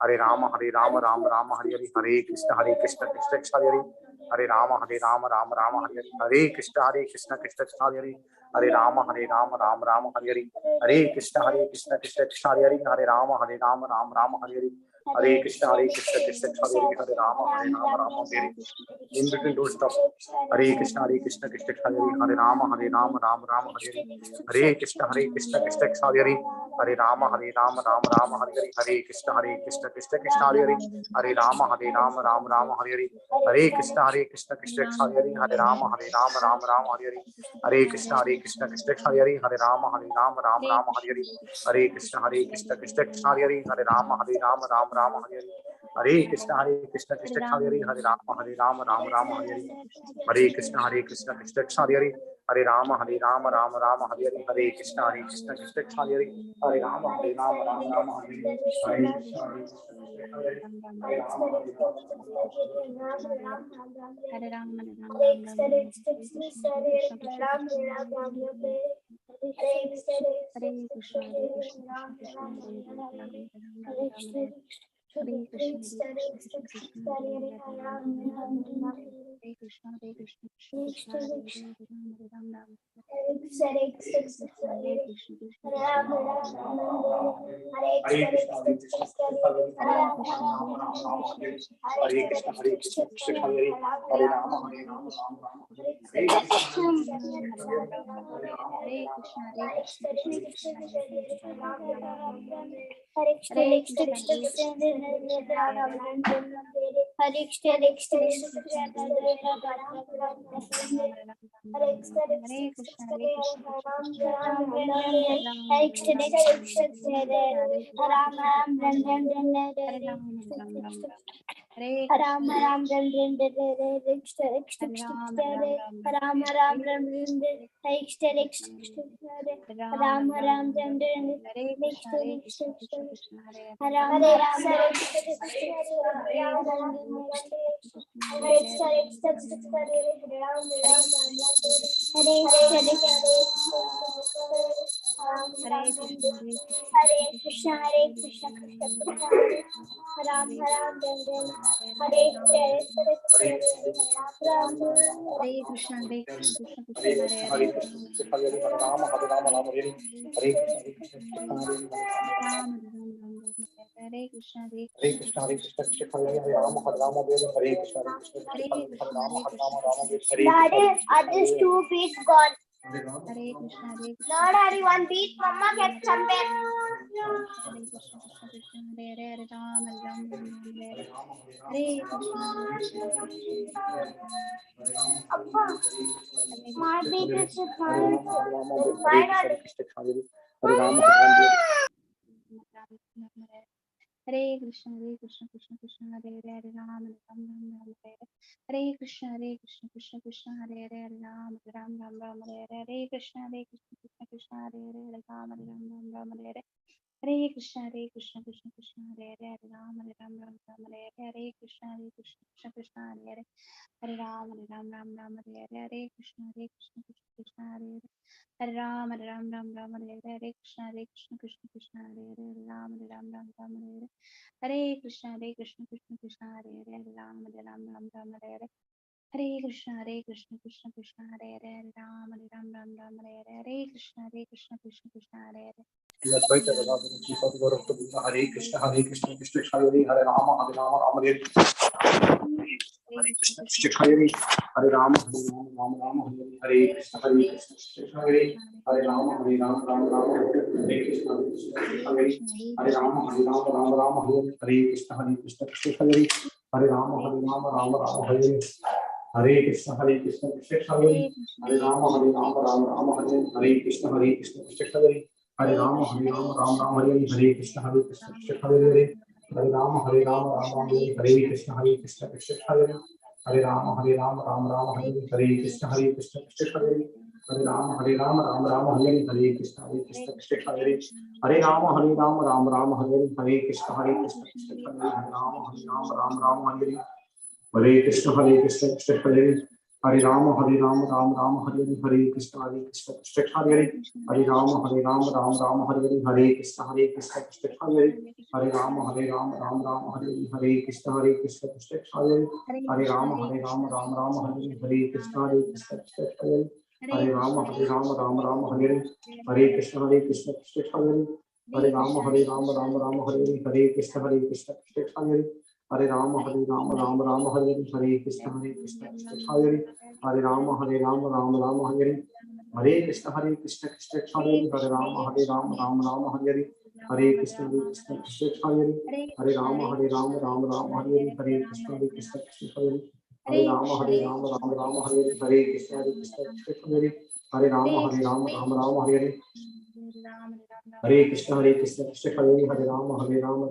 Hare Ram Ram Ram Hare Hare, Hare Krishna Krishna Krishna Hare Hare, Hare Ram Ram Ram Hare Hare, Hare Krishna Krishna Krishna Hare Hare, Hare Ram Ram Hare Hare, Hare Krishna Krishna Krishna Hare Hare, Hare Ram Ram Hare Hare, Hare Krishna Krishna Krishna Hare Hare, Hare Ram Ram Hare Hare. In between don't stop. Hare Krishna Krishna Hare Hare, Hare Ram Ram Hare Hare, Hare Krishna Krishna Hare Hare, Hare Ram Ram Hare Hare, Hare Krishna Krishna Hare Hare, Hare Ram Ram Hare Hare, Hare Krishna Krishna Hare Hare, Hare Ram Ram Hare Hare, Hare Krishna Krishna Hare Hare, Hare Ram Ram Hare Hare, Hare Krishna Krishna Hare Hare, Hare Ram Ram Hare Hare, Hare Krishna Krishna Hare Hare, Hare Ram Ram Hare Hare, Hare Krishna Krishna Hare Hare, Hare Ram Ram Hare Hare, Hare Krishna Krishna Hare Hare, Hare Ram Ram Hare Hare, Hare Krishna Hare Daddy, are these 2 beats gone? Lord, Hari, 1 beat. Mama, get some back. Appa, my beat is fine. Hare Krishna Krishna Krishna Hare Hare Hare Ram Ram Ram Hare Hare Krishna Krishna Krishna Hare Hare Hare Ram Ram Hare Hare Krishna Krishna Krishna Hare Hare Hare Ram Ram Hare Hare Hare Krishna Krishna Krishna Hare Hare Hare Ram Ram Hare Hare Krishna Krishna Krishna Hare Hare Hare Ram Ram Hare Hare Hare Krishna Krishna Hare Hare Hare Ram Ram Hare Hare Krishna Krishna Hare Hare Hare Ram Ram Hare Hare Hare Krishna Krishna Hare Hare Hare Ram Ram Hare Hare Hare Krishna Krishna Krishna Hare Hare Hare Ram Ram Hare Hare Hare Krishna Krishna Hare Hare Hare Krishna Krishna Hare Hare, Hare Rama Rama Hare Hare, Hare Krishna Krishna Hare Hare, Hare Rama Rama Hare Hare, Hare Krishna Krishna Hare Hare, Hare Rama Rama Hare Hare, Hare Krishna Krishna Hare Hare, Hare Rama Rama Hare Hare, Hare Krishna Krishna Hare Hare, Hare Rama Rama Hare Hare, Hare Krishna Krishna Hare Hare, Hare Rama Rama Hare Hare, Hare Krishna Krishna Hare Hare, Hare Rama Ram Hare Hare, Hare Krishna Krishna Hare Hare, Hare Rama Ram Hare Hare, Hare Krishna Krishna Hare Hare, Hare Rama Ram Hare Hare, Hare Krishna Krishna Hare Hare, Hare Rama Ram Hare Hare, Hare Krishna Krishna Hare Hare, Hare Rama Ram Hare Hare, Hare Krishna Krishna Hare Hare, Hare Rama Ram Hare Hare, Hare Krishna Krishna Hare Hare, Hare Rama Ram Hare Hare, Hare Krishna Krishna Hare Hare, Hare Rama, Ram Ram, Hare Hare, Hare Krishna, Krishna Krishna, Hare Hare, Hare Rama, Ram Ram, Hare Hare, Hare Krishna, Krishna Krishna, Hare Hare, Hare Rama, Ram Ram, Hare Hare, Hare Krishna, Krishna Krishna, Hare Hare, Hare Rama, Ram Ram, Hare Hare, Hare Krishna, Krishna Krishna, Hare Hare, Hare Rama, Ram Ram, Hare Hare, Hare Krishna, Krishna Krishna, Hare Hare, Hare Rama, Ram Ram, Hare Hare, Hare Krishna, Krishna Krishna, Hare Hare, Hare Rama, Ram Ram, Hare Hare, Hare Krishna, Krishna Krishna, Hare Hare, Hare Rama, Ram Ram, Hare Hare, Hare Krishna, Krishna Krishna, Hare Hare, Hare Rama, Ram Ram, Hare Hare, Hare Krishna, Krishna Krishna, Hare Hare, Hare Rama, Ram Ram, Hare Hare, Hare Krishna, Krishna Krishna, Hare Hare, Hare Rama, Ram Ram, Hare Hare, Hare Krishna, Krishna Krishna, Hare Hare, Hare Rama, Ram Ram, Hare Hare, Hare Krishna, Krishna Krishna, Hare Hare, Hare Rama,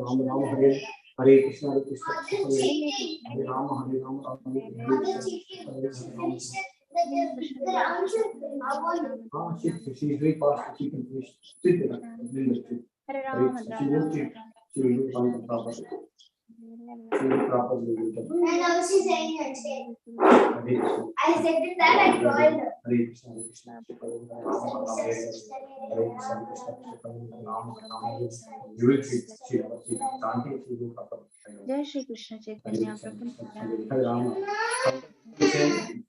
Ram Ram, Hare Hare, Hare Krishna, Krishna Krishna, Hare Hare, Hare Rama, Ram Ram, Hare Hare, she is very fast. She can finish. Sit there. She won't sit. She will do something proper. She will properly do it. And now she's saying it. I said it that I told her. Hare Krishna, Krishna Krishna, Hare Krishna, you will see. She will see. Chanting, she will do properly. जय श्री कृष्ण चैतन्य प्रभु Nityanand Hare Rama.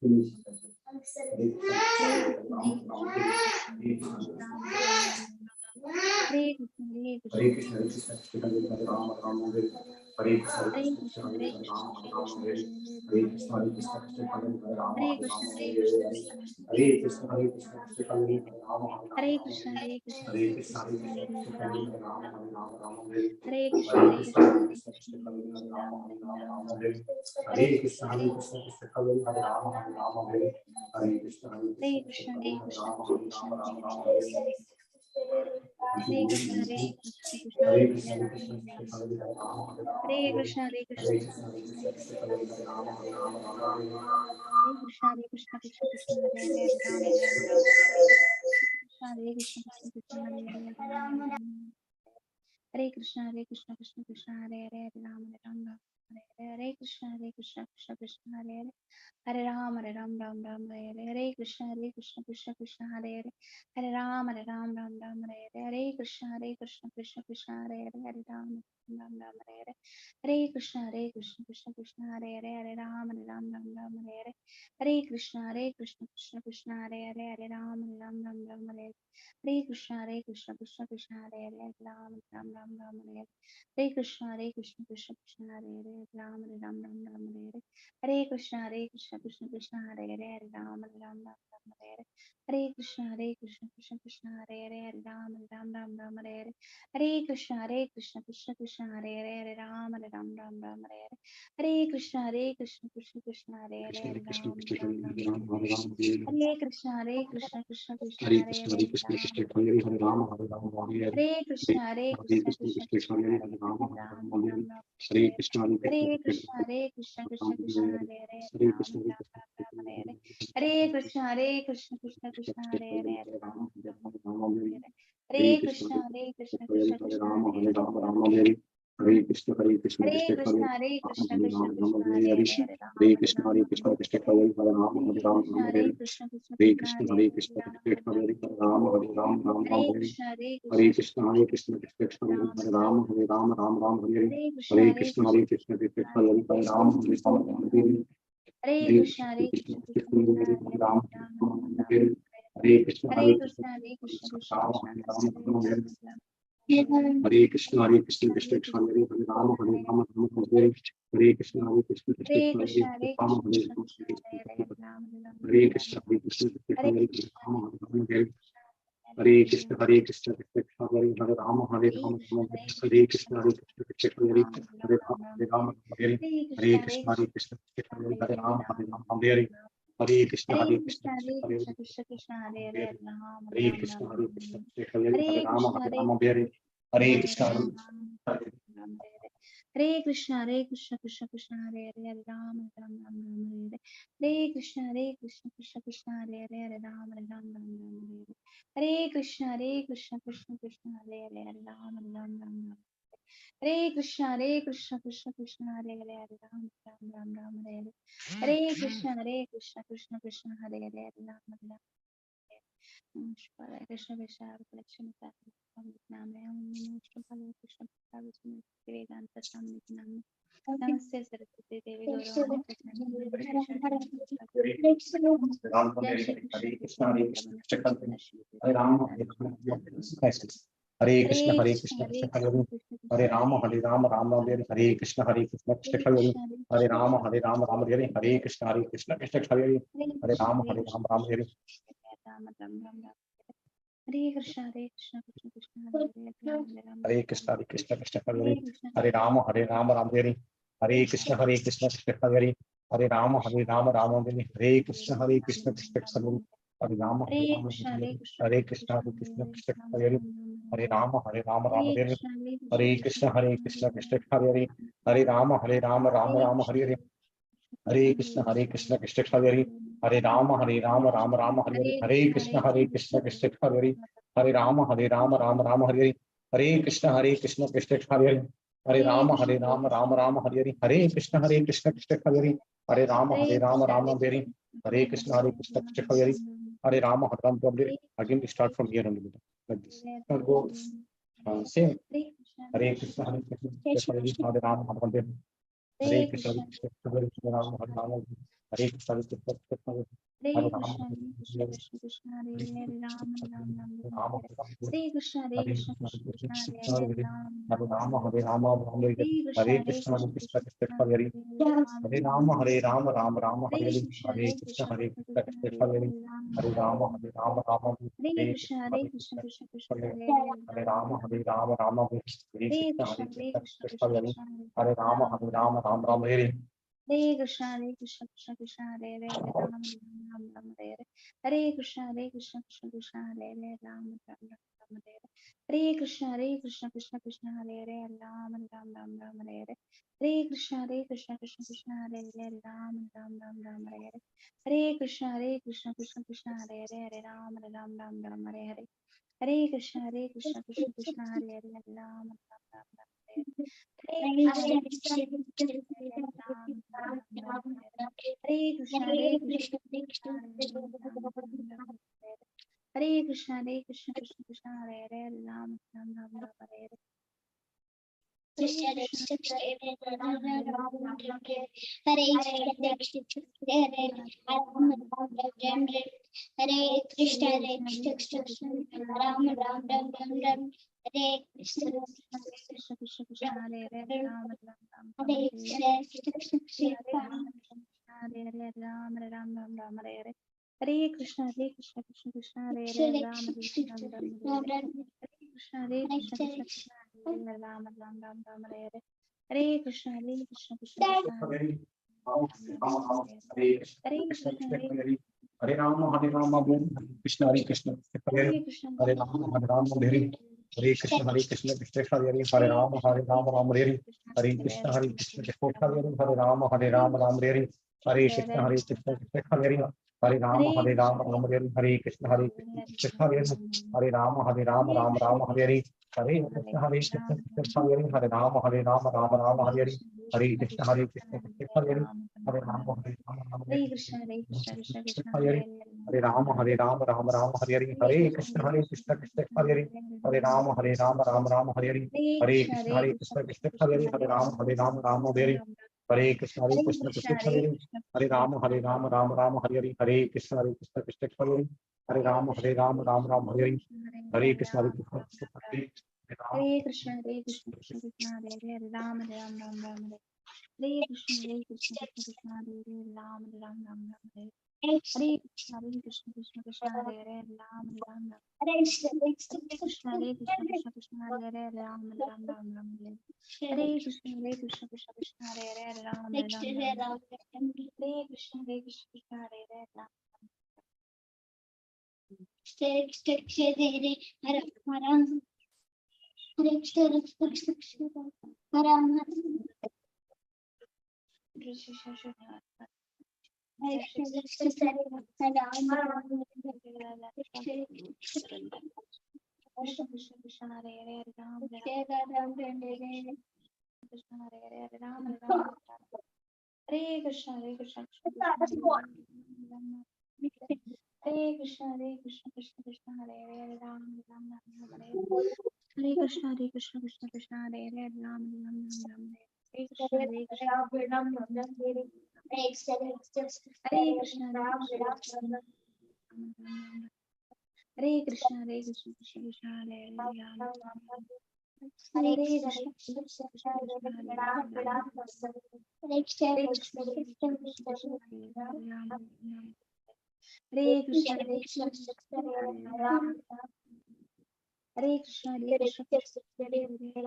Finish. Hare Krishna Hare Krishna Hare Krishna, Krishna Krishna, Hare Rama, Rama Hare Hare Krishna, Hare Krishna Krishna Krishna, Hare Hare Rama, Krishna Rama Hare Hare Hare Krishna, Krishna Krishna, Hare Rama, Hare Rama Krishna Hare Hare Hare Krishna Hare Krishna, Krishna Krishna, Hare Rama, Hare Rama Krishna Hare Hare Krishna Hare Hare Krishna, Krishna Krishna Hare Krishna, Ram Hare Rama, Rama Hare Hare Krishna Hare Hare Krishna, Krishna Krishna Krishna, Hare Hare Rama, Ram Rama Hare Hare Hare Krishna Krishna, Hare Krishna Krishna, Hare Rama, Rama Hare Hare Krishna, Hare Krishna Krishna Krishna, Hare Hare Krishna Rama, Krishna Rama Krishna Hare Hare Krishna Hare Krishna Krishna Hare Hare Krishna, Krishna Ram Krishna, Hare Rama, Hare Krishna Hare Hare Krishna Krishna, Krishna Krishna Krishna, Hare Rama, Hare Krishna Hare Krishna Krishna Krishna Hare Hare Ram Ram Ram Krishna Hare Krishna Krishna Krishna Hare Hare Ram Ram Hare Krishna Krishna Krishna Hare Hare Hare Ram Ram Hare Krishna Krishna Hare Hare Hare Ram Ram Hare Krishna Krishna Hare Hare Ram Ram Hare Krishna Krishna Hare Hare Hare Krishna Krishna Krishna Hare Hare Ram Ram Hare Krishna Krishna Hare Hare Ram Hare Hare Krishna Krishna Hare Ram Hare Krishna Krishna Hare Krishna Krishna Hare Hare Krishna Krishna Hare Krishna Krishna Hare Ram Hare Krishna Krishna Hare Ram Hare Krishna Krishna Hare Krishna, Krishna Hare Hare Rama, Hare Rama Hare Hare Krishna Krishna, Krishna Hare Krishna Rama, Hare Ram Rama Ram Ram Hare Krishna, Hare Krishna Krishna Hare Hare Hare Ram Krishna, Ram Ram Ram Hare Krishna Krishna Hare Hare Ram Ram Ram Hare Krishna, Hare Krishna Hare Krishna Rama, Hare Hare Hare Rama, Ram Hare Krishna, Hare Krishna, Hare Hare Krishna Rama, Krishna Hare Krishna Rama, Hare Hare Hare Ram Krishna, Ram Hare Ram Krishna, Hare Rama, Hare Rama, Hare Hare Krishna Hare Krishna Krishna, Hare Hare Hare Krishna, Ram Hare Ram Rama, Hare Rama, Hare Hare Hare Krishna Krishna, Hare Krishna, Krishna Ram Hare Rama, Hare Rama, Rama Hare Hare Hare Krishna Krishna, Hare Krishna, Krishna Hare Rama, Hare Rama, Hare Hare Hare Krishna Krishna, Krishna Krishna Krishna Hare Hare Rama, Hare Ram Hare Hare Krishna, Hare Hare Krishna Krishna, Krishna Rama, Hare Hare Rama, Hare Hare Ram Hare Krishna, Hare Krishna, Hare Krishna Krishna Hare Rama, Hare Rama, Hare Hare Krishna, Hare Krishna, Krishna Hare Hare Krishna Rama, Hare Krishna Hare Hare Ram Hare Krishna, Hare Krishna, Krishna Hare Hare Krishna Rama, Hare Hare Hare Krishna, Hare Krishna, Krishna Hare Rama, Hare Hare Rama, Hare Krishna Krishna, Hare Krishna, Krishna Hare Ram Hare Rama, Hare Hare Hare Krishna Krishna, Hare Krishna, Krishna Hare Rama, Hare Ram Rama, Hare Hare Krishna, Hare Hare Krishna Krishna, Krishna Krishna Hare Hare Ram Hare Krishna, Hare Krishna, Krishna Hare Hare Rama, Krishna Hare Rama, Hare Krishna Hare Hare Krishna, Ram Hare Krishna Krishna Hare Hare Ram Ram Ram Ram Hare Krishna Krishna Hare Hare Ram Ram Ram Ram Hare Krishna Krishna Krishna Hare Hare Ram Ram Ram Ram Hare Krishna Krishna Krishna Hare Hare Hare Ram Ram Ram Ram Hare Hare Hare Krishna Krishna Krishna Hare Hare Hare Ram Ram Ram Namaskar Krishna Krishna collection of Name Namaskar Krishna Krishna Vedanta Swami Name Namaste Saraswati Devi Gauravani Krishna Jai Shri Krishna Krishna Hare Brindavan Hare Rama Hare Rama Hare Krishna Hare Krishna Krishna Hare Hare Rama Hare Rama Rama Hare Hare Krishna Hare Krishna Krishna Hare Rama Hare Rama Rama Hare Hare Krishna Hare Krishna Krishna Hare Hare Rama Hare Rama Rama Hare Hare Krishna Krishna Krishna Hare Hare Krishna Krishna Krishna Hare Hare Rama Hare Rama Rama Hare Hare Krishna Krishna Krishna Hare Hare Rama Hare Rama Rama Hare Hare Krishna Krishna Krishna Hare Hare Rama Hare Rama Hare Krishna Krishna Krishna Hare Hare Rama Hare Rama Rama Hare Hare Krishna Krishna Krishna Hare Hare Rama Hare Rama Rama Rama Hare Hare Krishna Krishna Krishna Hare Hare Rama Hare Rama Rama Rama Hare Hare Krishna Krishna Krishna Hare Hare Rama Hare Rama Rama Rama Hare Hare Krishna Krishna Krishna Hare Hare Rama Hare Rama Rama Rama Hare Hare Krishna Krishna Krishna Hare Hare Rama Hare Rama Rama Hare Hare Krishna Krishna Krishna Hare Hare Rama Hare Rama Hare again we start from here only like this not go same Hare Krishna Krishna Hare Hare Rama Hare Hare Hare Krishna Krishna Hare Rama Hare Rama Hare Krishna Krishna Hare Hare Hare Rama Krishna Hare Krishna Hare Krishna Krishna Hare Hare Ram Ram Ram Rama Hare Hare Hare Krishna Hare Hare Krishna Krishna Krishna Krishna Krishna Hare Hare Hare Ram Hare Ram Rama Hare Hare Rama Hare Krishna Hare Hare Krishna Krishna Krishna Krishna Krishna Krishna Hare Hare Ram Hare Ram Rama Hare Hare Rama Rama Rama Hare Hare Krishna Hare Hare Krishna Krishna Hare Krishna Krishna Krishna Krishna Hare Hare Hare Ram Hare Ram Rama Hare Hare Rama Rama Hare Hare Krishna Krishna Hare Hare Krishna Krishna Krishna Krishna Hare Hare Hare Hare Ram Rama Ram Hare Rama Rama Hare Hare Krishna Hare Krishna Hare Krishna Krishna Krishna Krishna Hare Krishna Hare Hare Hare Rama Ram Hare Ram Rama Rama Rama Hare Hare Krishna Krishna Krishna Hare Hare Ram Ram Ram Hare Hare Krishna Krishna Krishna Hare Hare Ram Ram Ram Hare Hare Krishna Krishna Krishna Hare Hare Ram Ram Ram Ram Hare Hare Krishna Krishna Krishna Hare Hare Ram Ram Ram Ram Hare Hare Krishna Krishna Krishna Hare Hare Ram Ram Ram Ram Hare Hare Krishna Krishna Krishna Hare Hare Ram Ram Ram Ram Hare Hare Krishna Hare Ram Ram Ram Ram Hare Hare Krishna Krishna Hare Ram Ram Ram Hare Hare Krishna Krishna Krishna Hare Hare Ram Ram Ram Ram Hare Hare Krishna Krishna Hare Hare Ram Ram Ram Ram Hare Hare Hare Hare Ram Ram Ram Ram Hare Hare Hare Krishna Krishna Krishna Hare Hare Ram Ram Ram Ram Hare Hare Krishna Krishna Krishna Hare Hare Ram Ram Ram Ram Hare Hare Hare Krishna Krishna Krishna Hare Hare Ram Ram Ram Hare Hare Krishna Krishna Krishna Hare Hare Rama Hare Rama Krishna Hare Krishna Hare Hare Krishna Hare Rama Hare Rama Hare Krishna Krishna Hare Hare Rama Hare Rama Rama Hare Hare Krishna Krishna Krishna Hare Rama Hare Rama Rama Hare Hare Krishna Krishna Krishna Hare Rama Hare Rama Rama Hare Hare Krishna Krishna Hare Rama Hare Rama Rama Rama Hare Hare Krishna Krishna Hare Rama Hare Rama Rama Rama Hare Hare Krishna Krishna Hare Hare Rama Hare Rama Rama Hare Krishna Hare Rama Hare Rama Rama Rama Hare Hare Krishna Krishna Hare Hare Rama Hare Rama Rama Rama Hare Hare Krishna Krishna Hare Hare Rama Rama Hare Hare Krishna Krishna Hare Hare Rama Hare Rama Rama Rama Hare Hare Krishna Krishna Hare Hare Rama Hare Rama Rama Rama Hare Hare Krishna Krishna Hare Rama Hare Krishna Krishna Krishna Hare Hare Ram Ram Ram Ram Hare Hare Krishna Krishna Krishna Hare Hare Ram Ram Ram Ram Hare Hare Krishna Krishna Krishna Hare Hare Ram Ram Ram Hare Krishna Krishna Krishna Hare Hare Ram Ram Ram Ram Hare Hare Krishna Krishna Krishna Hare Hare Ram Ram Ram Hare Krishna Krishna Hare Hare Ram Krishna Krishna Krishna Hare Hare Hare Ram Hare Ram Krishna Hare Hare Hare Ram Hare Ram Hare Krishna Hare Krishna Krishna Krishna Hare Krishna Krishna Hare Hare Ram Ram Hare Hare Krishna Hare Krishna Krishna Krishna Hare Hare Ram Ram Ram Hare Krishna Hare Krishna Hare Krishna Hare Krishna Hare Krishna Hare Krishna Krishna Krishna Hare Hare Ram Hare Krishna Krishna Krishna Krishna Hare Hare Ram Hare Krishna Krishna Krishna Krishna Hare Hare Ram Hare Krishna Hare Krishna Krishna Hare Ram Hare Krishna Hare Krishna Krishna Hare Ram Hare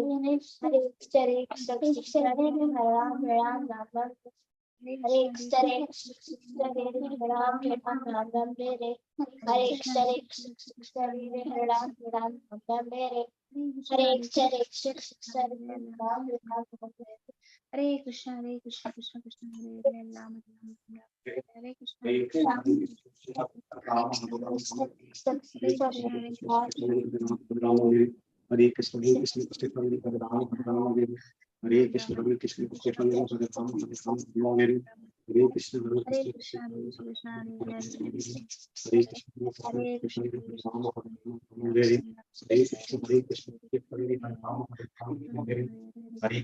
Krishna Hare Krishna Krishna Krishna Hare Hare Ram Hare Krishna Hare Krishna Hare Krishna, Hare Krishna, Krishna Hare Hare, Rama Hare Rama, Hare Krishna, Hare Krishna, Krishna Hare Hare, Rama Hare Rama, Hare Krishna, Hare Hare Krishna, Krishna Hare Krishna Hare Hare Hare Krishna, Hare Hare Krishna Rama Hare Hare Krishna Rama, Hare Krishna, Hare Krishna, Krishna Hare Hare, Rama Hare Rama, Hare Krishna, Krishna Hare Krishna Hare Krishna Krishna Hare Hare Ram Ram Hare Hare Krishna Hare Krishna Krishna Hare Krishna Krishna, Hare Krishna Hare Krishna Krishna Hare Hare Ram Ram Hare Hare Krishna Hare Krishna Hare Hare Ram Ram Hare Hare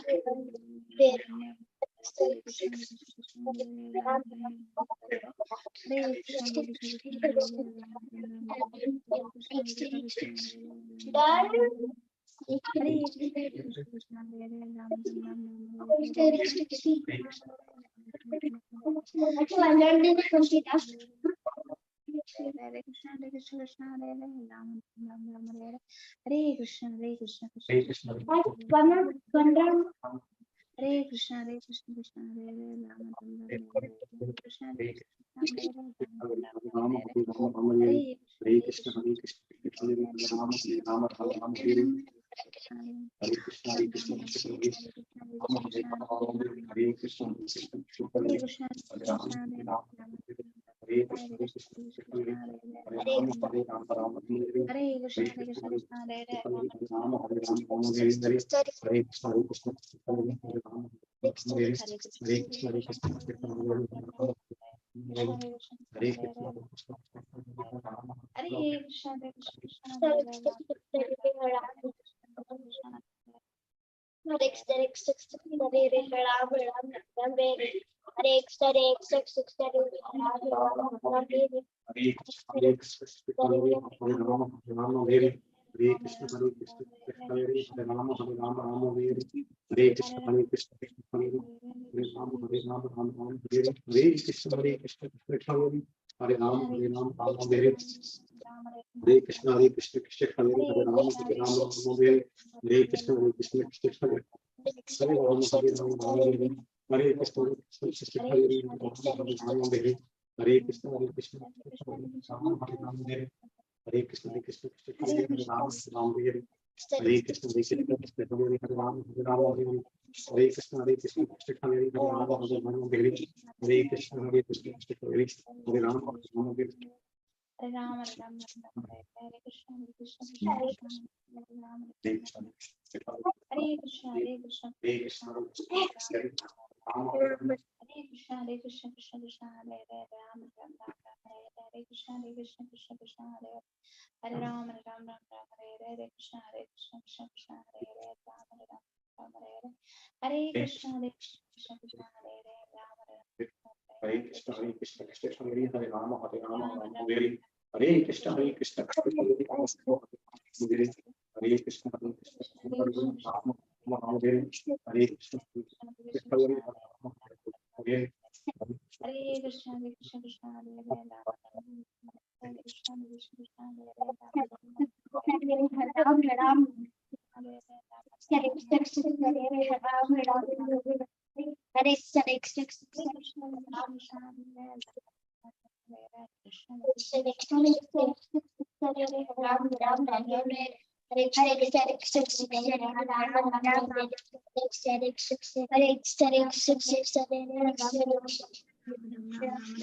Hare Krishna Krishna, Hare Krishna, Krishna Hare Hare, Rama Hare Rama, Rama Rama Hare Hare, Hare Krishna, Hare Krishna, Krishna Hare Hare, Rama Hare Rama, Hare Krishna, Hare Krishna, Krishna Hare Hare, Hare Rama, Hare Rama, Hare Krishna, Hare Krishna, Krishna Hare Hare, Hare Rama, Hare Rama, Rama Hare Hare, Hare Krishna Hare Hare Krishna, Krishna Hare Krishna Hare Krishna, Hare Hare Rama, Hare Rama, Rama Hare Hare, Hare Krishna, Hare Krishna, Krishna Hare Hare, Rama Hare Rama, Hare Hare Krishna Krishna, Hare Krishna, Krishna Hare Hare, Rama Hare Rama, Krishna Hare Krishna Hare Hare Krishna, Hare Hare Krishna, Rama Hare Hare Krishna Hare Krishna Krishna Hare Hare Ram Hare Krishna Hare Krishna, Hare Krishna, Krishna Hare Hare, Hare Rama, Hare Rama, Hare Hare Krishna, Hare Krishna, Krishna Hare Hare, Hare Rama, Hare Rama, Rama Hare Hare Krishna, Hare Krishna, Krishna Hare Hare, Hare Rama, Hare Rama, Rama Rama Hare Hare, Hare Krishna, Hare Krishna, Krishna Hare Hare, Hare Rama, Hare Rama, Rama Hare Hare, Hare Krishna, Hare Krishna, Krishna Hare Hare, Hare Rama, Hare Rama, Rama Hare Hare, Hare Krishna, Hare Krishna, Krishna Hare Hare, Hare Rama, Hare Rama, Rama Hare Hare, Hare Krishna, Hare Krishna, Krishna Hare Hare, Hare Rama, Hare Rama Hare Hare, Hare Krishna, Hare Krishna, Krishna Hare Hare, Rama, Hare Rama Hare Hare, Hare Krishna, Hare Krishna, Krishna Hare Hare, Hare Rama, Hare Rama Hare Hare, Hare Krishna, Hare Krishna, Krishna Hare Hare, Hare Rama, Hare Rama Hare Hare, Hare Krishna, Hare Krishna, Krishna Hare Hare, Hare Rama, Hare Rama Hare Hare, Hare Krishna, Hare Krishna, Krishna Hare Hare, Hare Rama, Hare Rama Hare Hare. Hare Ram Hare Ram Hare Krishna Hare Krishna Krishna Krishna Hare Ram Hare Krishna, Hare Krishna Hare Krishna Hare Krishna Krishna, Krishna Hare Rama, Hare Rama, Hare Krishna Hare Krishna Krishna Krishna Hare Ram Ram Hare Krishna Hare Krishna Krishna Krishna Hare Ram Ram Hare Krishna Krishna Krishna Hare Ram Ram Hare Krishna Hare Krishna Krishna Hare Ram Hare Krishna, Hare Krishna, Krishna Krishna Hare Hare, Hare Rama, Hare Rama, Rama Hare Hare, Hare Krishna, Hare Krishna, Krishna Hare Hare, Rama Hare Hare, Hare Krishna, Hare Krishna, Krishna Hare Hare, Rama Rama Hare Hare, Hare Krishna, Hare Krishna, Krishna Hare Hare, Rama Hare Hare, Hare Krishna Hare Krishna Krishna Hare Hare Hare Krishna Hare Krishna Krishna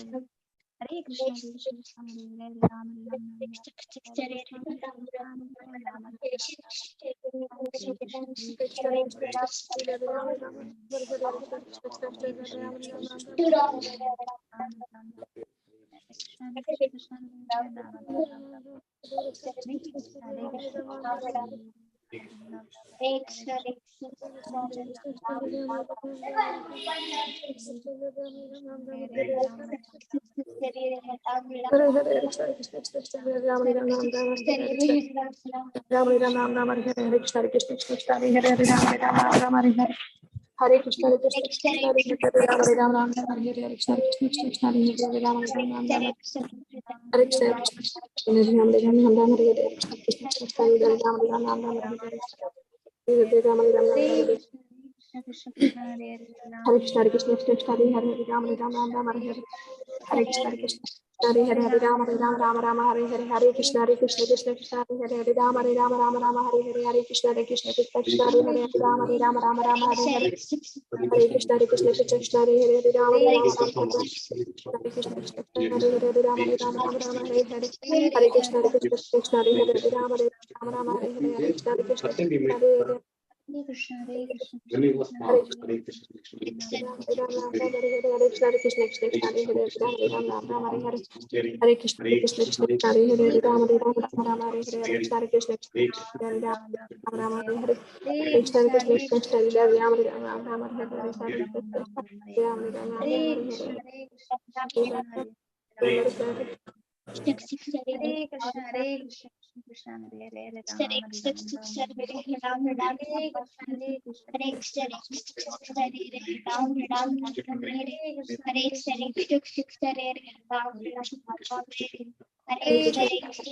Hare Hare Krishna Hare Krishna Hare Hare Rama Rama Hare Krishna Hare Krishna, Hare Krishna, Hare Krishna, Hare Ram, Ram Ram, Hare Hare Krishna, Krishna Krishna, Hare Hare Ram, Ram Ram, Hare Hare Krishna, Hare Ram, Ram Ram, Hare Hare Krishna, Krishna Krishna, Hare Ram, Ram Ram, Hare Hare Hare Ram, Ram Ram, Hare Hare Hare Krishna, Hare Krishna, Krishna Hare Hare Ram, Ram Ram, Hare Hare Hare Krishna, Hare Krishna, Hare Hare Ram, Ram Ram, Hare Hare Hare Krishna, Hare Krishna, Krishna Krishna, Hare Hare Ram, Ram Ram, Hare Hare Hare Krishna, Hare Krishna, Krishna Krishna, Hare Hare Ram, Ram Hare Hare Hare Krishna, Hare Krishna, Krishna Krishna, Hare Hare Ram, Hare Krishna, Krishna Krishna, Hare Hare Ram, Ram Hare Hare Hare Krishna, Hare Krishna, Krishna Hare Hare Ram, Ram Hare Hare Hare Krishna, Hare Krishna, Hare Hare Hare Krishna, Hare Krishna, Hare Krishna, Hare Krishna, Krishna Krishna, Hare Hare Ram, Ram Hare Hare Hare Krishna, Hare Krishna, Krishna Krishna, Hare Hare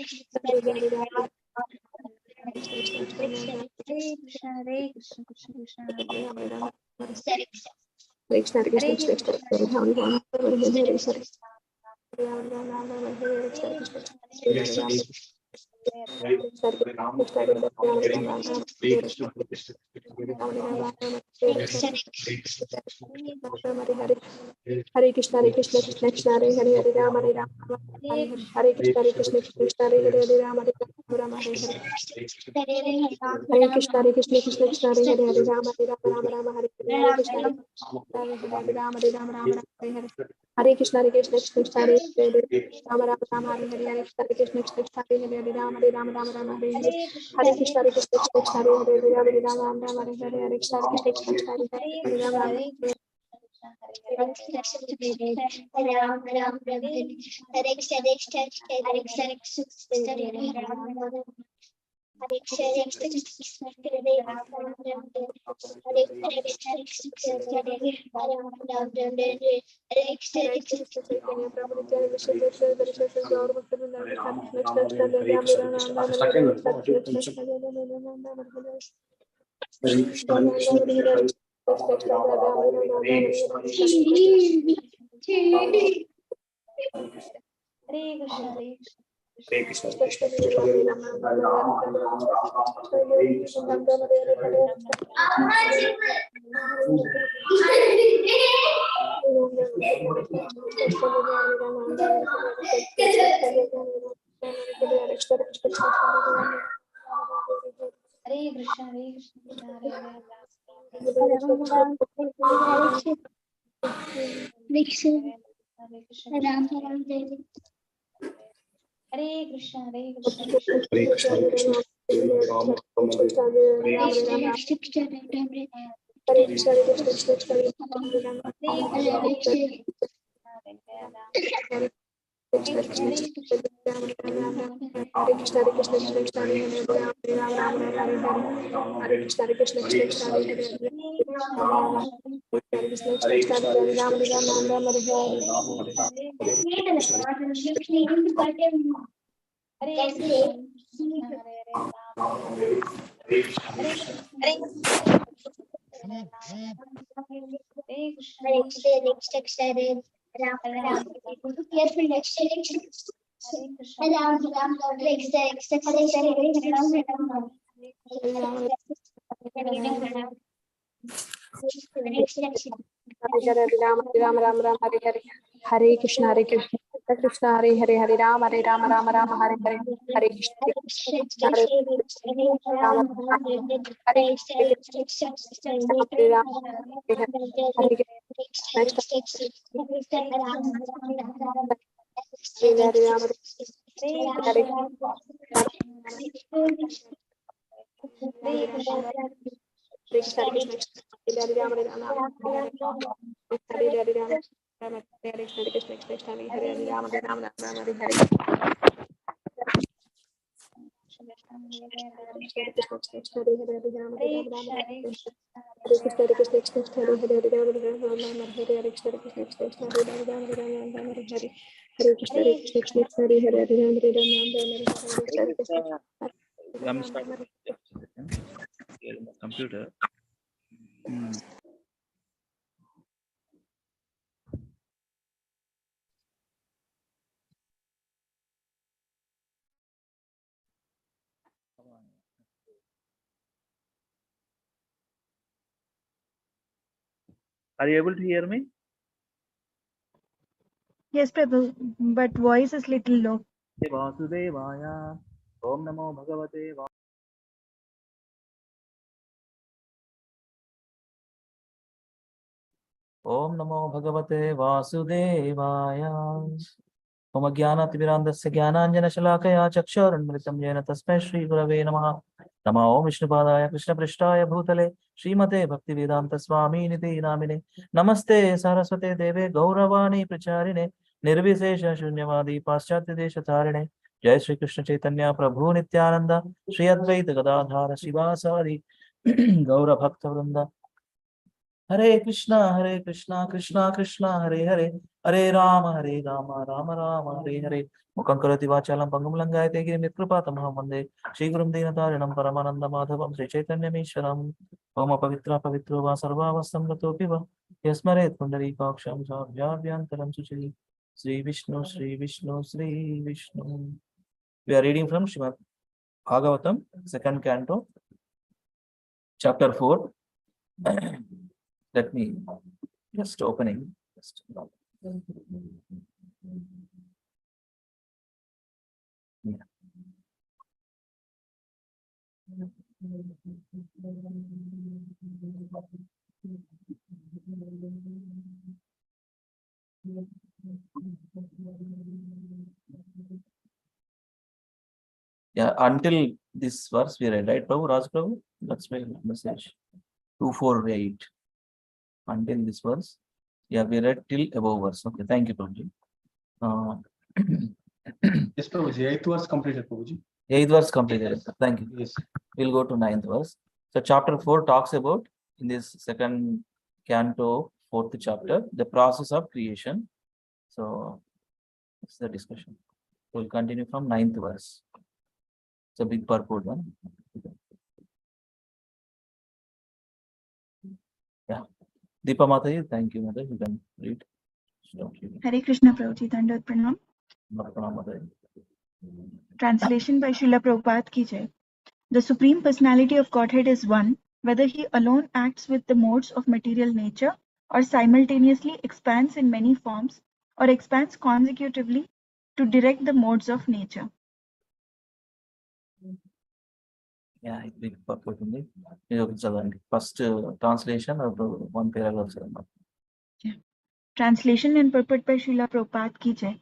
Ram, Ram Hare Hare Hare Krishna, Hare Krishna, Hare Ram Hare Hare Hare Krishna, Hare Krishna, Krishna Krishna, Hare Ram, Ram Hare Hare Hare Hare Krishna, Hare Krishna, Krishna Hare Hare Ram, Ram Hare Krishna, Hare Krishna, Hare Krishna, Hare Krishna, Krishna Krishna, Hare Hare Krishna, Hare Krishna, Hare Krishna, Krishna Krishna, Hare Hare Hare Ram, Hare Ram, Hare Hare Hare Krishna, Hare Krishna, Krishna Hare Hare Ram, Hare Ram, Hare Hare Hare Krishna, Hare Krishna, Krishna Krishna, Hare Hare Hare Ram, Ram, Hare Hare Hare Krishna, Hare Ram, Hare Hare Hare Krishna, Hare Krishna, Krishna Krishna, Hare Hare Ram, Hare Hare Hare Krishna, Hare Krishna, Krishna Krishna, Hare Hare Ram, Hare Hare Hare Krishna, Hare Krishna, Krishna Hare Hare Ram, Hare Hare Hare Krishna, Hare Krishna, Krishna Hare Ram, Hare Krishna, Hare Krishna, Krishna Hare Hare Hare Krishna, Hare Krishna, Hare Krishna, Krishna Hare Krishna, Hare Krishna, Krishna Krishna, Hare Hare Ram, Hare Hare Hare Krishna, Hare Krishna, Krishna Krishna, Hare Hare Hare Krishna, Krishna Krishna, Hare Ram, Ram Hare Ram, Ram Hare Hare Hare Krishna, Hare Krishna, Krishna Hare Hare Hare Rama Rama Rama Hare Hare Hare Krishna Hare Rama Hare Hare Rama Hare Krishna Hare Rama Hare Krishna Hare Rama Hare Rama Hare Hare Rama Hare Krishna Hare Rama Hare Rama Hare Hare I'm starting. Computer. Are you able to hear me? Yes, Prabhu, but voice is little low. Vasudevaya. Om Namo Bhagavate. Om Namo Bhagavate Vasudevaya. Om Jnanatimirandasya Jnananjana Shalakaya Chakshurunmritam Jena Tasmai Shri Gurave Namaha. Namo Om Vishnupadaya Krishna Prishtaya Bhutale Srimate Bhaktivedanta Swami Niti Namine Namaste Saraswate Deve Gauravani Pracharine Nirvisesha Shunyavadi Paschatya Desha Tarine Jai Shri Krishna Chaitanya Prabhu Nityananda Shri Advaita Gadadhara Shivasari Gaura Bhakta Vrinda Hare Krishna Krishna Krishna Hare Hare Hare Rama Rama Rama Hare Hare Mukankarati Vachalam Pangamulangayate Girimitkripata Mahamande Shri Gurum Dinatarinam Paramananda Madhavam Sri Chaitanya Mishram Oma Pavitra Pavitro Va Sarvavastam Gato Piva Yasmaret Kundari Kaksham Javyantaram Suchiri Sri Vishnu Sri Vishnu Sri Vishnu. We are reading from Srimad Bhagavatam, second canto, chapter 4. Let me just opening. Yeah. Yeah, until this verse we read, right, Prabhu, Raj Prabhu? That's my message. 248. Until this verse. Yeah, we read till above verse. Okay, thank you, Prabhuji. Yes, Prabhuji. 8th verse completed, Prabhuji. 8th verse completed. Thank you. Yes. We'll go to 9th verse. So chapter 4 talks about, in this second canto, 4th chapter, the process of creation. So it's the discussion. We'll continue from 9th verse. It's a big purport one. Yeah. Deepa Mataji, thank you, Mother. You can read. Hare Krishna Prabhuji, Dandavat Pranam. Translation by Srila Prabhupada ki jai. The Supreme Personality of Godhead is one, whether he alone acts with the modes of material nature or simultaneously expands in many forms or expands consecutively to direct the modes of nature. Yeah, it's big purport. First translation of one paragraph. Yeah. Translation and purport by Srila Prabhupada ki jai.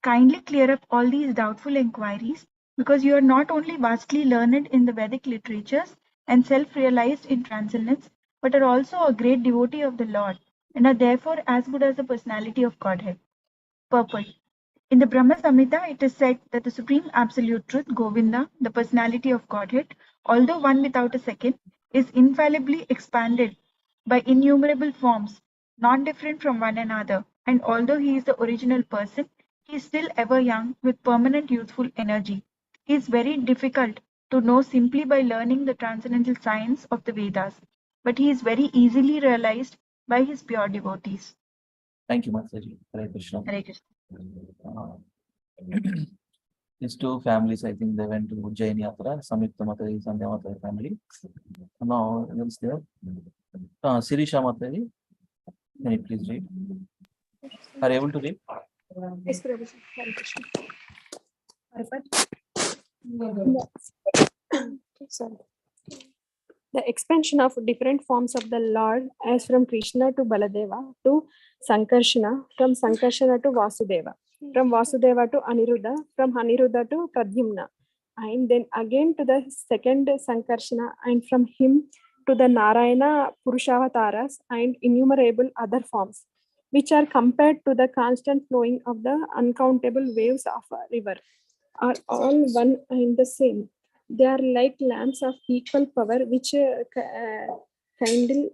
Kindly clear up all these doubtful inquiries, because you are not only vastly learned in the Vedic literatures and self-realized in transcendence, but are also a great devotee of the Lord, and are therefore as good as the personality of Godhead. Purport. In the Brahma Samhita, it is said that the Supreme Absolute Truth, Govinda, the personality of Godhead, although one without a second, is infallibly expanded by innumerable forms, not different from one another, and although he is the original person, he is still ever young with permanent youthful energy. He is very difficult to know simply by learning the transcendental science of the Vedas, but he is very easily realized by his pure devotees. Thank you, Mataji. Hare Krishna. Hare Krishna. These two families, I think they went to Ujjain Yatra, Samyukta Mataji, Sandhya Mataji family. Now, else there? Sirisha Mataji, can you please read? Are you able to read? Yes, Prabhuji. Hare Krishna. Sorry. The expansion of different forms of the Lord, as from Krishna to Baladeva to Sankarshana, from Sankarshana to Vasudeva, from Vasudeva to Aniruddha, from Aniruddha to Pradyumna, and then again to the second Sankarshana, and from him to the Narayana Purushavasaras and innumerable other forms, which are compared to the constant flowing of the uncountable waves of a river, are all one and the same. They are like lamps of equal power which kindle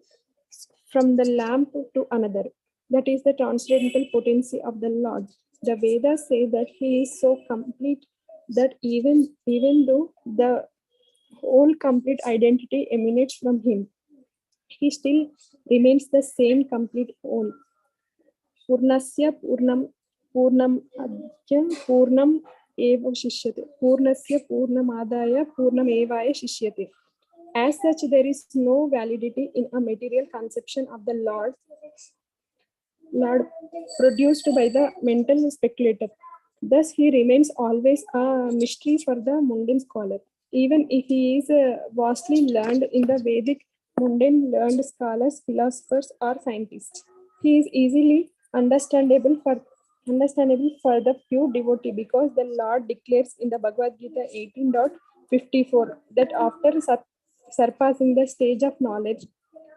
from the lamp to another. That is the transcendental potency of the Lord. The Vedas say that he is so complete that even though the whole complete identity emanates from him, he still remains the same complete whole. Purnasya Purnam Adya Purnam Eva Shishyate. Purnasya Purnamadaya Purnam Evaya Shishyate. As such, there is no validity in a material conception of the Lord produced by the mental speculator. Thus, he remains always a mystery for the mundane scholar. Even if he is vastly learned in the Vedic, mundane learned scholars, philosophers, or scientists, he is easily understandable for the pure devotee, because the Lord declares in the Bhagavad Gita 18.54 that after surpassing the stage of knowledge,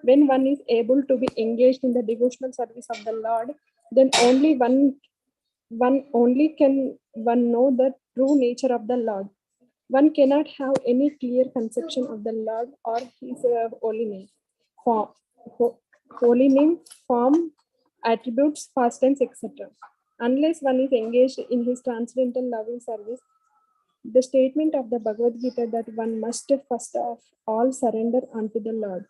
when one is able to be engaged in the devotional service of the Lord, then only can one know the true nature of the Lord. One cannot have any clear conception of the Lord or his holy name, form, attributes, pastimes, etc., unless one is engaged in his transcendental loving service. The statement of the Bhagavad Gita that one must first of all surrender unto the Lord,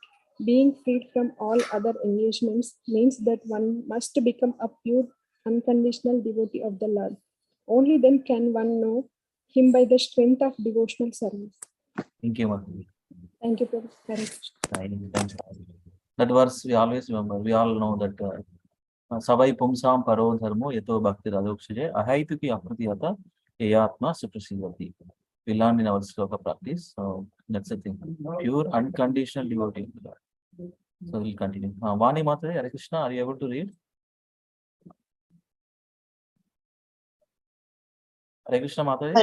being freed from all other engagements, means that one must become a pure, unconditional devotee of the Lord. Only then can one know him by the strength of devotional service. Thank you, Mataji. Thank you, Prabhu. Hare Krishna. Thanks. That verse we always remember. We all know that Savai Pumsam Paro Dharmo Yato Bhakti Radokshije Ahaituki Apratiyata Yatma Suprasidati. We learned in our Sloka practice. So that's the thing. Pure unconditional devotee. So we'll continue. Vani Mataji, Hare Krishna, are you able to read? Hare Krishna Mataji.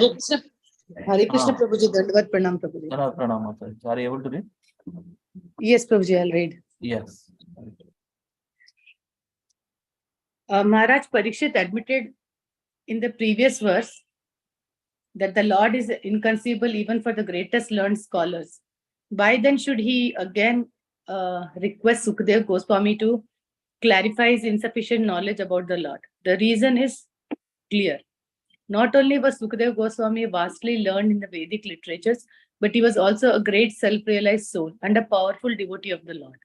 Hare Krishna Prabhuji, Dandavat Pranam Prabhuji. Pranam Mataji. Are you able to read? Yes, Prabhuji, I'll read. Yes. Maharaj Parikshit admitted in the previous verse that the Lord is inconceivable even for the greatest learned scholars. Why then should he again request Sukadev Goswami to clarify his insufficient knowledge about the Lord? The reason is clear. Not only was Sukadev Goswami vastly learned in the Vedic literatures, but he was also a great self-realized soul and a powerful devotee of the Lord.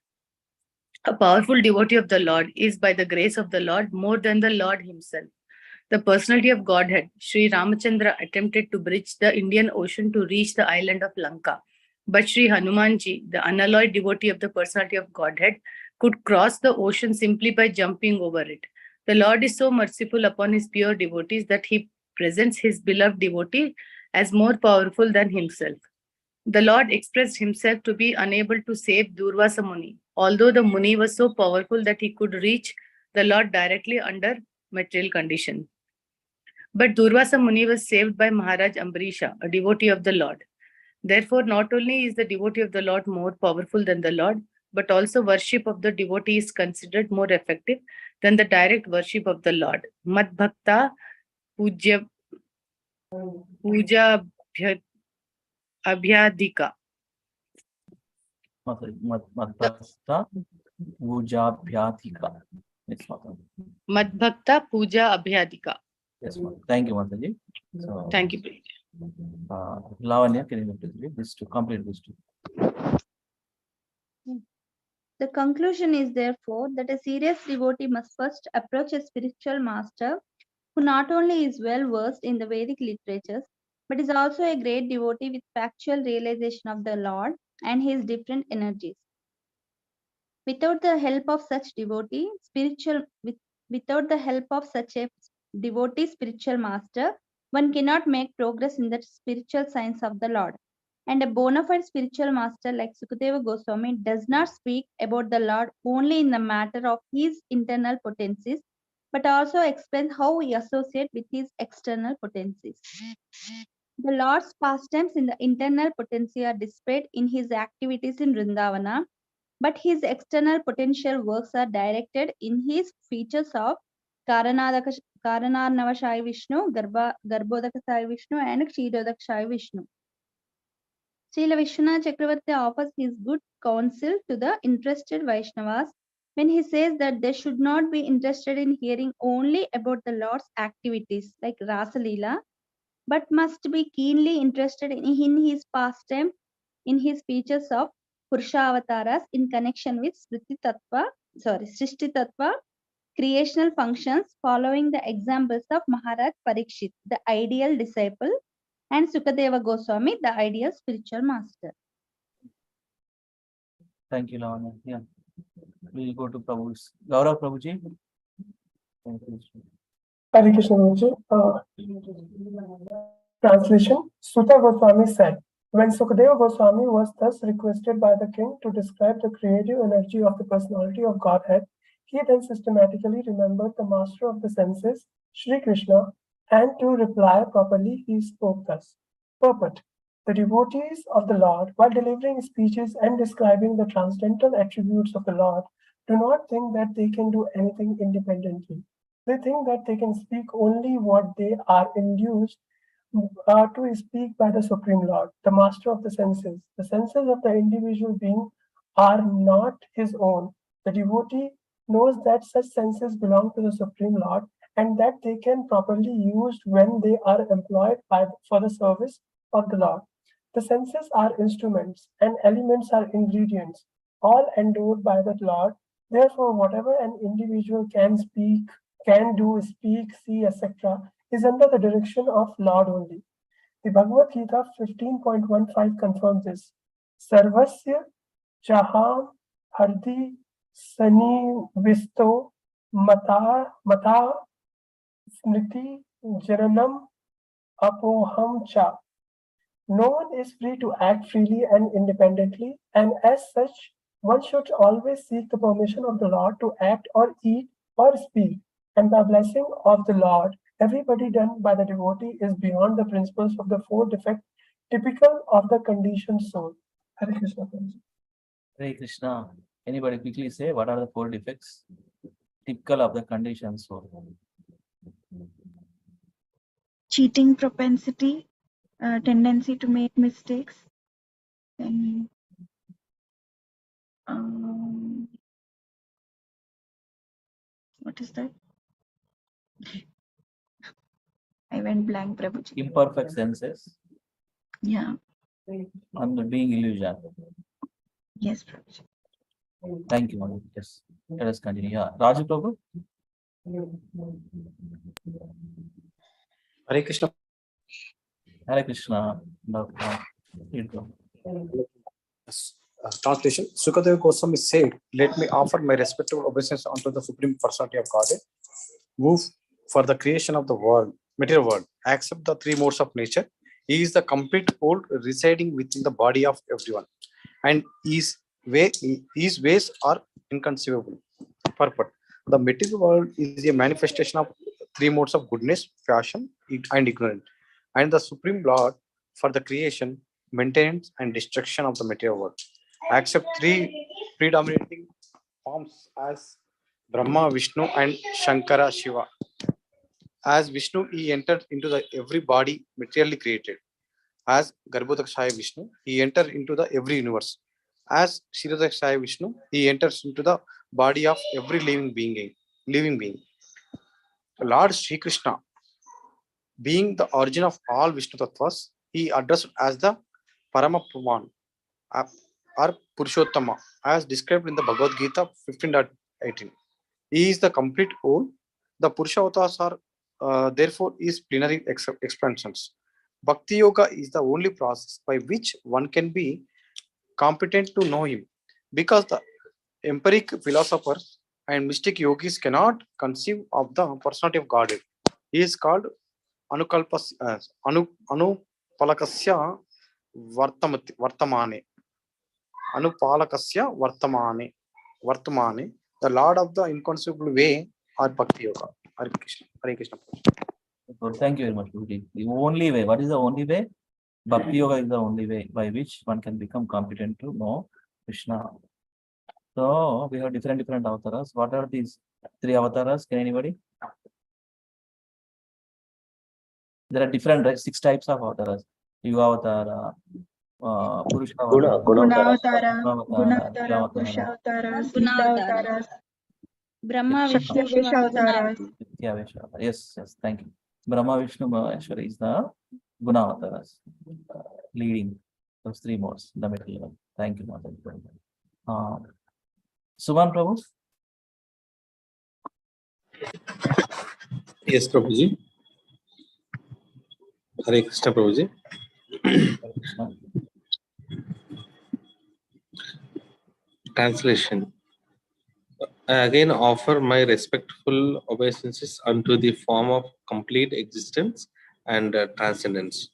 A powerful devotee of the Lord is, by the grace of the Lord, more than the Lord himself. The personality of Godhead, Sri Ramachandra, attempted to bridge the Indian Ocean to reach the island of Lanka. But Sri Hanumanji, the unalloyed devotee of the personality of Godhead, could cross the ocean simply by jumping over it. The Lord is so merciful upon his pure devotees that he presents his beloved devotee as more powerful than himself. The Lord expressed himself to be unable to save Durvasa Muni, although the Muni was so powerful that he could reach the Lord directly under material condition. But Durvasa Muni was saved by Maharaj Ambrisha, a devotee of the Lord. Therefore, not only is the devotee of the Lord more powerful than the Lord, but also worship of the devotee is considered more effective than the direct worship of the Lord. Mad Bhakta Puja Abhyadika. Madbhakta Pujabhyadhika. Yes, Mataji. Madbhakta Puja Abhyadika. Yes, Mataji. Thank you, Mataji. So, thank you, Preeti. Lavanya, can you please read this to complete this too? The conclusion is therefore that a serious devotee must first approach a spiritual master who not only is well versed in the Vedic literatures, but is also a great devotee with factual realization of the Lord and his different energies. Without the help of such devotee, without the help of such a devotee spiritual master, one cannot make progress in the spiritual science of the Lord. And a bona fide spiritual master like Sukadeva Goswami does not speak about the Lord only in the matter of his internal potencies, but also explains how we associate with his external potencies. The Lord's pastimes in the internal potency are displayed in his activities in Vrindavana, but his external potential works are directed in his features of Karanarnavashai Vishnu, Garbhodakasai Vishnu, and Kshirodakashai Vishnu. Srila Vishwanath Chakravarti offers his good counsel to the interested Vaishnavas when he says that they should not be interested in hearing only about the Lord's activities like Rasa Leela, but must be keenly interested in his pastime, in his features of Purushavataras in connection with Srishti Tattva, creational functions, following the examples of Maharaj Parikshit, the ideal disciple, and Sukadeva Goswami, the ideal spiritual master. Thank you, Lavanya. Yeah. We'll go to Prabhu's. Gaurav Prabhuji. Thank you. Hare Krishna Guruji. Translation. Suta Goswami said, when Sukadeva Goswami was thus requested by the king to describe the creative energy of the personality of Godhead, he then systematically remembered the master of the senses, Sri Krishna, and to reply properly, he spoke thus. Purport. The devotees of the Lord, while delivering speeches and describing the transcendental attributes of the Lord, do not think that they can do anything independently. They think that they can speak only what they are induced to speak by the Supreme Lord, the master of the senses. The senses of the individual being are not his own. The devotee knows that such senses belong to the Supreme Lord and that they can properly used when they are employed for the service of the Lord. The senses are instruments and elements are ingredients, all endowed by the Lord. Therefore, whatever an individual can speak, can do, speak, see, etc., is under the direction of Lord only. The Bhagavad Gita 15.15 confirms this. Sarvasya Chaham Hardi Sani Visto Mata Smriti Jaranam Apoham Cha. No one is free to act freely and independently, and as such, one should always seek the permission of the Lord to act or eat or speak. And by blessing of the Lord, everybody done by the devotee is beyond the principles of the four defects typical of the conditioned soul. Hare Krishna. Hare Krishna. Anybody quickly say what are the four defects typical of the conditioned soul? Cheating propensity, tendency to make mistakes, then what is that? I went blank, Prabhuji. Imperfect senses. Yeah. And being illusion. Yes, Prabhuji. Thank you, Manu. Yes. Let us continue. Yeah. Raju Prabhu. Hare Krishna. Hare Krishna. Translation. Sukadeva Goswami said, let me offer my respectful obeisance unto the Supreme Personality of Godhead, who for the creation of the world, material world, accept the three modes of nature. He is the complete whole residing within the body of everyone, and his ways are inconceivable. Purport. The material world is a manifestation of three modes of goodness, fashion, and ignorance, and the Supreme Lord for the creation, maintenance, and destruction of the material world. Accept three predominating forms as Brahma, Vishnu, and Shankara Shiva. As Vishnu, he entered into the every body materially created. As Garbhodakshaya Vishnu, he entered into the every universe. As Kshirodakshaya Vishnu, he enters into the body of every living being. Lord Sri Krishna, being the origin of all Vishnu Tattvas, he addressed as the Paramapuman or Purushottama, as described in the Bhagavad Gita 15.18. He is the complete whole. The Purusha avatars are therefore is plenary expansions. Bhakti Yoga is the only process by which one can be competent to know him, because the empiric philosophers and mystic yogis cannot conceive of the personality of Godhead. He is called Anukalpas Anupalakasya Vartamane. Anupalakasya Vartamane. The Lord of the inconceivable way or Bhakti Yoga. Hare Krishna. Hare Krishna. Thank you very much, Guruji. The only way. What is the only way? Bhakti Yoga is the only way by which one can become competent to know Krishna. So we have different avatars. What are these 3 avatars? Can anybody? There are different, right? 6 types of avatars. Yuga avatara, Purusha avatara, Gunavatara, Avatara, Purushavataras, Gunavatara. Siddhavataras, Brahma, Vishnu, Shaktaveshavaras. Yes, thank you. Brahma, Vishnu, Maheshwara is the Gunavataras, leading those 3 modes, the middle level. Thank you, Mother. Suman Prabhu? Yes, Prabhuji. Hare Krishna, Prabhuji. Translation. I again offer my respectful obeisances unto the form of complete existence and transcendence,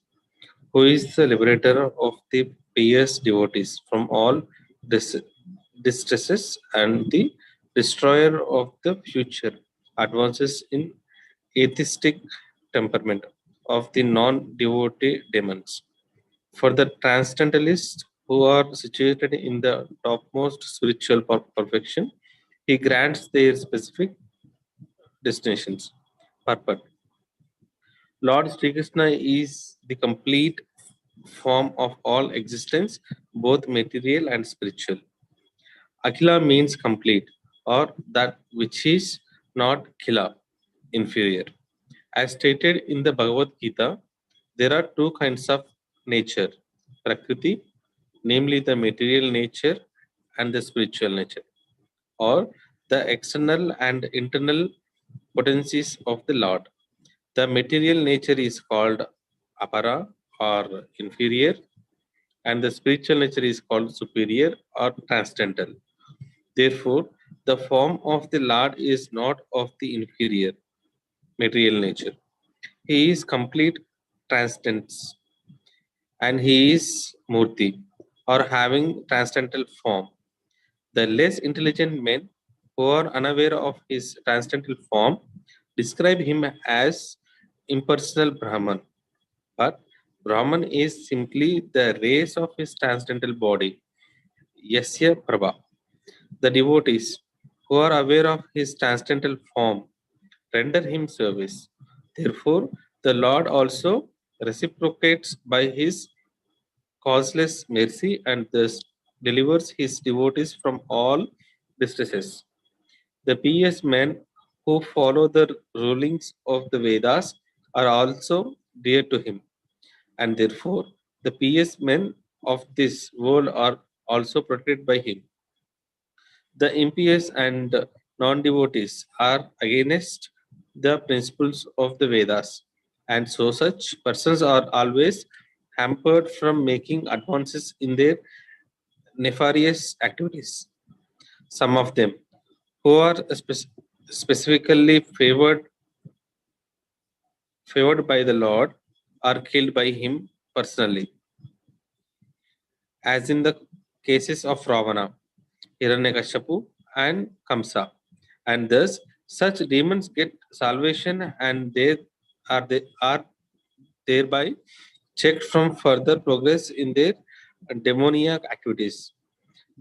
who is the liberator of the pious devotees from all distresses and the destroyer of the future advances in atheistic temperament of the non-devotee demons. For the transcendentalists who are situated in the topmost spiritual perfection, he grants their specific destinations. Purport. Lord Sri Krishna is the complete form of all existence, both material and spiritual. Akhila means complete, or that which is not khila, inferior. As stated in the Bhagavad Gita, there are 2 kinds of nature, Prakriti, namely the material nature, and the spiritual nature, or the external and internal potencies of the Lord. The material nature is called apara or inferior, and the spiritual nature is called superior or transcendental. Therefore, the form of the Lord is not of the inferior material nature. He is complete transcendence, and he is Murti, or having transcendental form. The less intelligent men who are unaware of his transcendental form describe him as impersonal Brahman. But Brahman is simply the race of his transcendental body, Yasya Prabha. The devotees who are aware of his transcendental form render him service. Therefore, the Lord also reciprocates by his causeless mercy and thus delivers his devotees from all distresses. The pious men who follow the rulings of the Vedas are also dear to him, and therefore the pious men of this world are also protected by him. The impious and non-devotees are against the principles of the Vedas, and so such persons are always hampered from making advances in their nefarious activities. Some of them, who are specifically favored by the Lord, are killed by him personally, as in the cases of Ravana, Hiranyakashipu, and Kamsa. And thus, such demons get salvation, and they are thereby checked from further progress in their demoniac activities.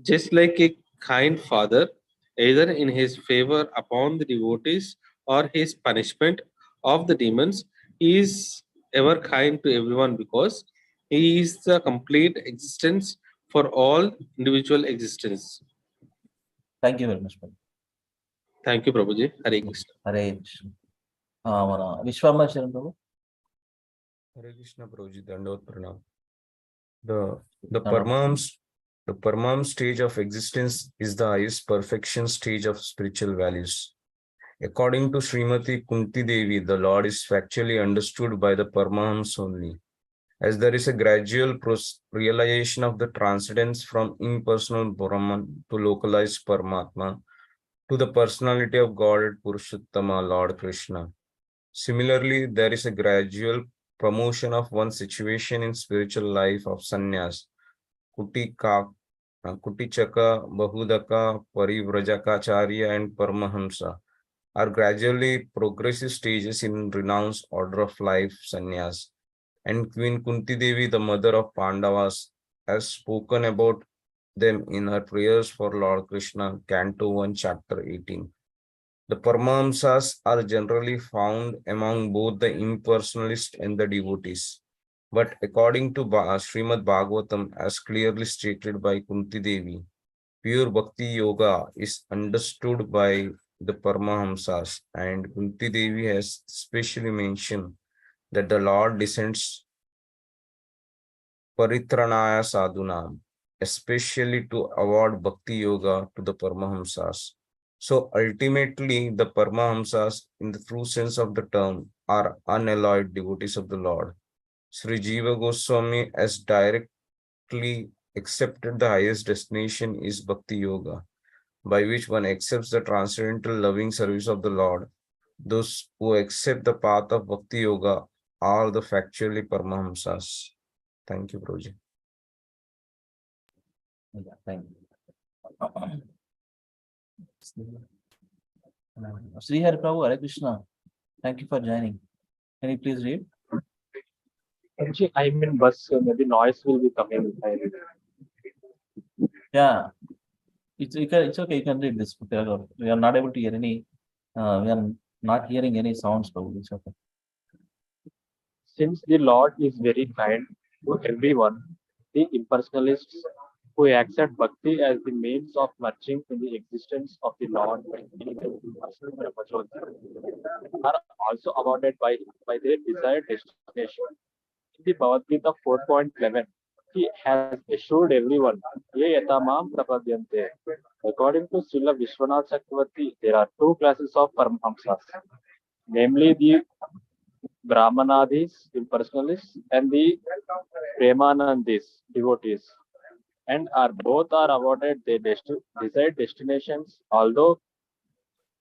Just like a kind father, either in his favor upon the devotees or his punishment of the demons, he is ever kind to everyone because he is the complete existence for all individual existence. Thank you very much, Prabhu. Thank you, Prabhuji. Hare Krishna. Hare Krishna. Vishwamacharya Prabhu. Hare Krishna, Prabhuji. Dandavot Pranam. The Paramam stage of existence is the highest perfection stage of spiritual values. According to Srimati Kunti Devi, the Lord is factually understood by the Paramahams only, as there is a gradual realization of the transcendence from impersonal Brahman to localized Paramatma to the personality of God Purushottama, Lord Krishna. Similarly, there is a gradual promotion of one situation in spiritual life of sannyas. Kutika, Kutichaka, Bahudaka, Parivrajakacarya, and Paramahamsa are gradually progressive stages in renounced order of life sannyas. And Queen Kunti Devi, the mother of Pandavas, has spoken about them in her prayers for Lord Krishna, Canto 1, Chapter 18. The Paramahamsas are generally found among both the impersonalists and the devotees. But according to Srimad Bhagavatam, as clearly stated by Kunti Devi, pure Bhakti Yoga is understood by the Paramahamsas, and Kunti Devi has specially mentioned that the Lord descends Paritranaya Sadhunam, especially to award Bhakti Yoga to the Paramahamsas. So ultimately, the Paramahamsas, in the true sense of the term, are unalloyed devotees of the Lord. Sri Jiva Goswami has directly accepted the highest destination is Bhakti Yoga, by which one accepts the transcendental loving service of the Lord. Those who accept the path of Bhakti Yoga are the factually Paramahamsas. Thank you, Prabhuji. Yeah, thank you. Sri Hari Prabhu, Hare Krishna. Thank you for joining. Can you please read? Actually, I'm in bus, so maybe noise will be coming. Yeah, it's okay. You can read this. We are not able to hear any. We are not hearing any sounds, Prabhu. It's okay. Since the Lord is very kind to everyone, the impersonalists who accept bhakti as the means of merging in the existence of the Lord are also awarded by their desired destination. In the Bhagavad Gita 4.11, he has assured everyone, Ye yatamam prapadyante. According to Srila Vishwanath Chakravarti, there are two classes of Paramahamsas, namely the Brahmanadis, impersonalists, and the Premanandis, devotees, and both are awarded their desired destinations, although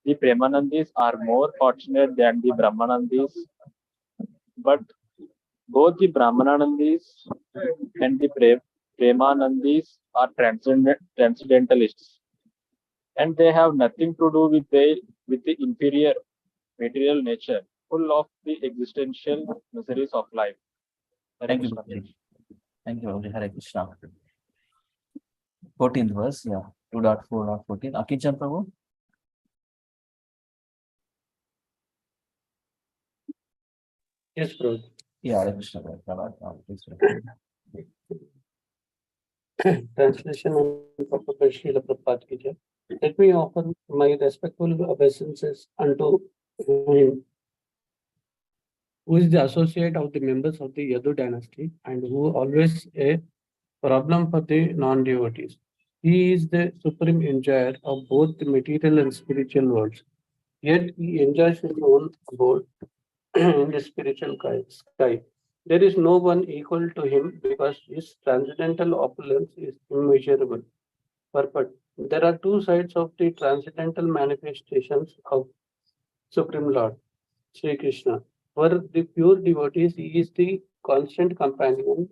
the Premanandis are more fortunate than the Brahmanandis, but both the Brahmanandis and the Premanandis are transcendentalists, and they have nothing to do with the inferior material nature, full of the existential miseries of life. Thank you, Prabhuji. Thank you, Prabhuji. Hare Krishna. 14th verse, yeah, 2.4.14. Akinchan Prabhu. Yes, Prabhu. Yeah, Hare Krishna. Please. Translation and Prabhupada Srila Prabhupada ki jai. Let me offer my respectful obeisances unto him, who is the associate of the members of the Yadu dynasty and who always a problem for the non-devotees. He is the supreme enjoyer of both the material and spiritual worlds. Yet he enjoys his own abode in the spiritual sky. There is no one equal to him because his transcendental opulence is immeasurable. Purport. There are two sides of the transcendental manifestations of Supreme Lord, Sri Krishna. For the pure devotees, he is the constant companion,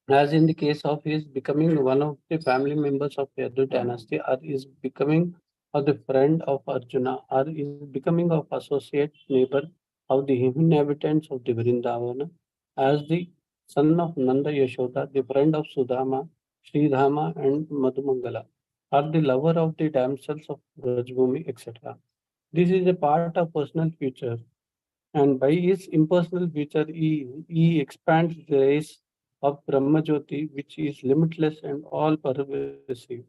as in the case of his becoming one of the family members of Yadu dynasty, or is becoming of the friend of Arjuna, or is becoming of associate neighbor of the inhabitants of the Vrindavana, as the son of Nanda Yashoda, the friend of Sudama, Sridhama, and Madhumangala, or the lover of the damsels of Rajbhumi, etc. This is a part of personal future, and by his impersonal future, he expands the race of Brahmajyoti, which is limitless and all pervasive.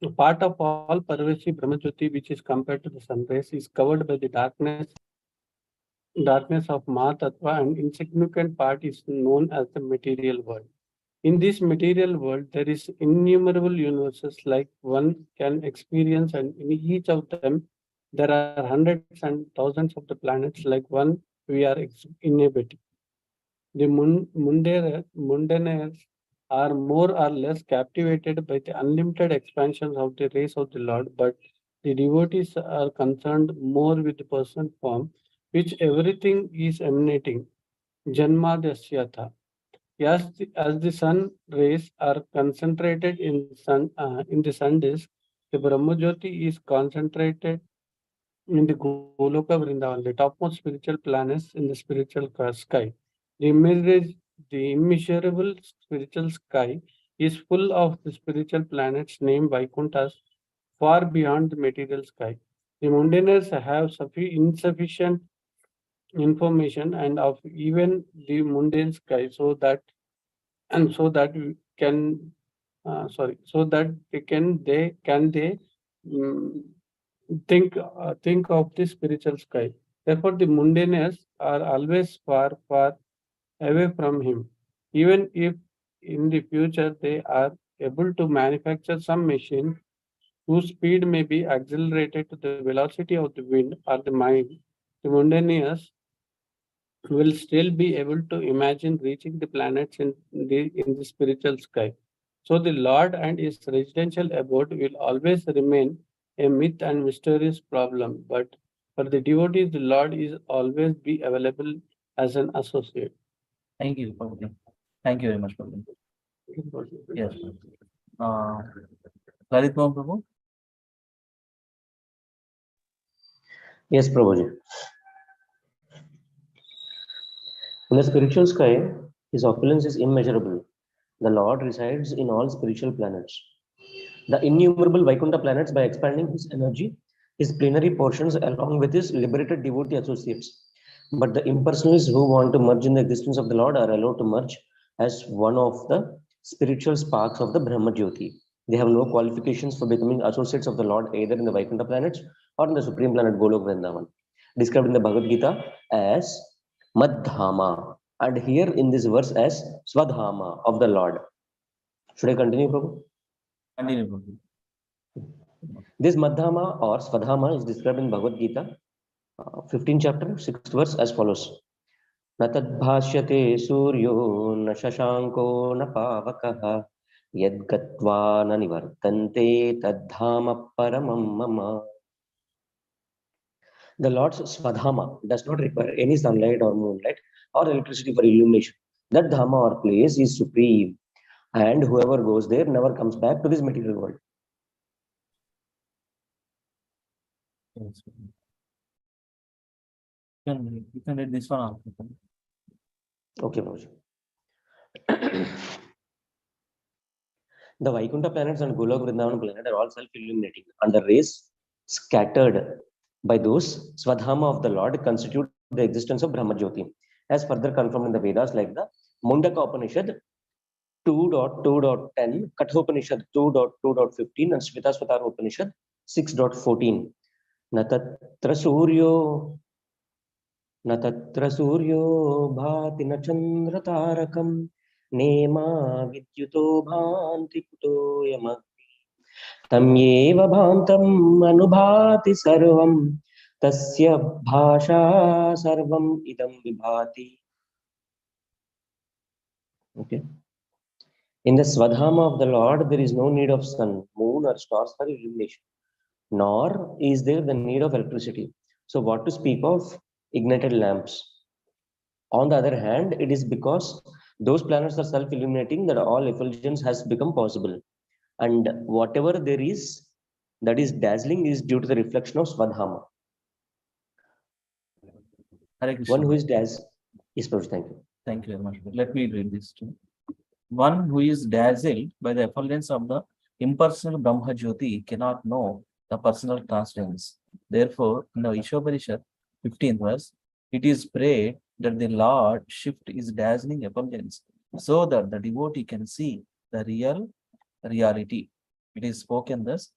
A part of all pervasive Brahmajyoti, which is compared to the sun rays, is covered by the darkness of Mahatattva, and insignificant part is known as the material world. In this material world, there is innumerable universes like one can experience, and in each of them, there are hundreds and thousands of the planets like one we are inhabiting. The mundanes are more or less captivated by the unlimited expansions of the rays of the Lord, but the devotees are concerned more with the personal form, which everything is emanating, Janmadasyatha. As the sun rays are concentrated in the sun disk, the Brahmajyoti is concentrated in the Goloka Vrindavan, the topmost spiritual planets in the spiritual sky. The immeasurable spiritual sky is full of the spiritual planets named Vaikunthas far beyond the material sky. The mundaners have insufficient information and of even the mundane sky so that we can so that they mm, think of the spiritual sky. Therefore, the mundaners are always far away from him. Even if in the future they are able to manufacture some machine whose speed may be accelerated to the velocity of the wind or the mind, the mundaners will still be able to imagine reaching the planets in the spiritual sky. So the Lord and his residential abode will always remain a myth and mysterious problem, but for the devotees, the Lord is always be available as an associate. Thank you, Prabhu. Thank you very much, Prabhu. Yes. Lalit Mohan Prabhu. Yes, Prabhuji. In the spiritual sky, his opulence is immeasurable. The Lord resides in all spiritual planets. The innumerable Vaikuntha planets, by expanding his energy, his plenary portions, along with his liberated devotee associates. But the impersonalists who want to merge in the existence of the Lord are allowed to merge as one of the spiritual sparks of the Brahma Jyoti. They have no qualifications for becoming associates of the Lord either in the Vaikuntha planets or in the supreme planet Golok Vrindavan, described in the Bhagavad Gita as Madhama, and here in this verse as Swadhama of the Lord. Should I continue, Prabhu? Continue, Prabhu. This Madhama or Swadhama is described in Bhagavad Gita, 15th chapter, 6th verse as follows. न तद्भाष्यते सूर्यो न शशांको न पावकः यद्गत्वा न निवर्तन्ते तद्धाम परमं मम. The Lord's Swadhama does not require any sunlight or moonlight or electricity for illumination. That Dhama or place is supreme, and whoever goes there never comes back to this material world. Yes. You can read this one out. Okay, Prabhuji. The Vaikuntha planets and Golok Vrindavan planet are all self-illuminating, and the rays scattered by those Swadhama of the Lord constitute the existence of Brahma Jyoti, as further confirmed in the Vedas like the Mundaka Upanishad 2.2.10, Kathopanishad 2.2.15, and Shvetasvatara Upanishad 6.14. Natatra Suryo bhati na chandra tarakam nema vidyuto bhanti puto yamagni tamyeva bhantam anubhati sarvam tasya bhasha sarvam idam vibhati. Okay. In the Swadhama of the Lord, there is no need of sun, moon, or stars for illumination, nor is there the need of electricity. So, what to speak of ignited lamps? On the other hand, it is because those planets are self-illuminating that all effulgence has become possible. And whatever there is that is dazzling is due to the reflection of Swadhama. One who is dazzled. Yes, Prabhuji, thank you. Thank you very much. Let me read this too. One who is dazzled by the effulgence of the impersonal Brahma Jyoti cannot know the personal transcendence. Therefore, in the Ishoparishad, 15th verse, it is prayed that the Lord shift his dazzling effulgence so that the devotee can see the reality. It is spoken thus,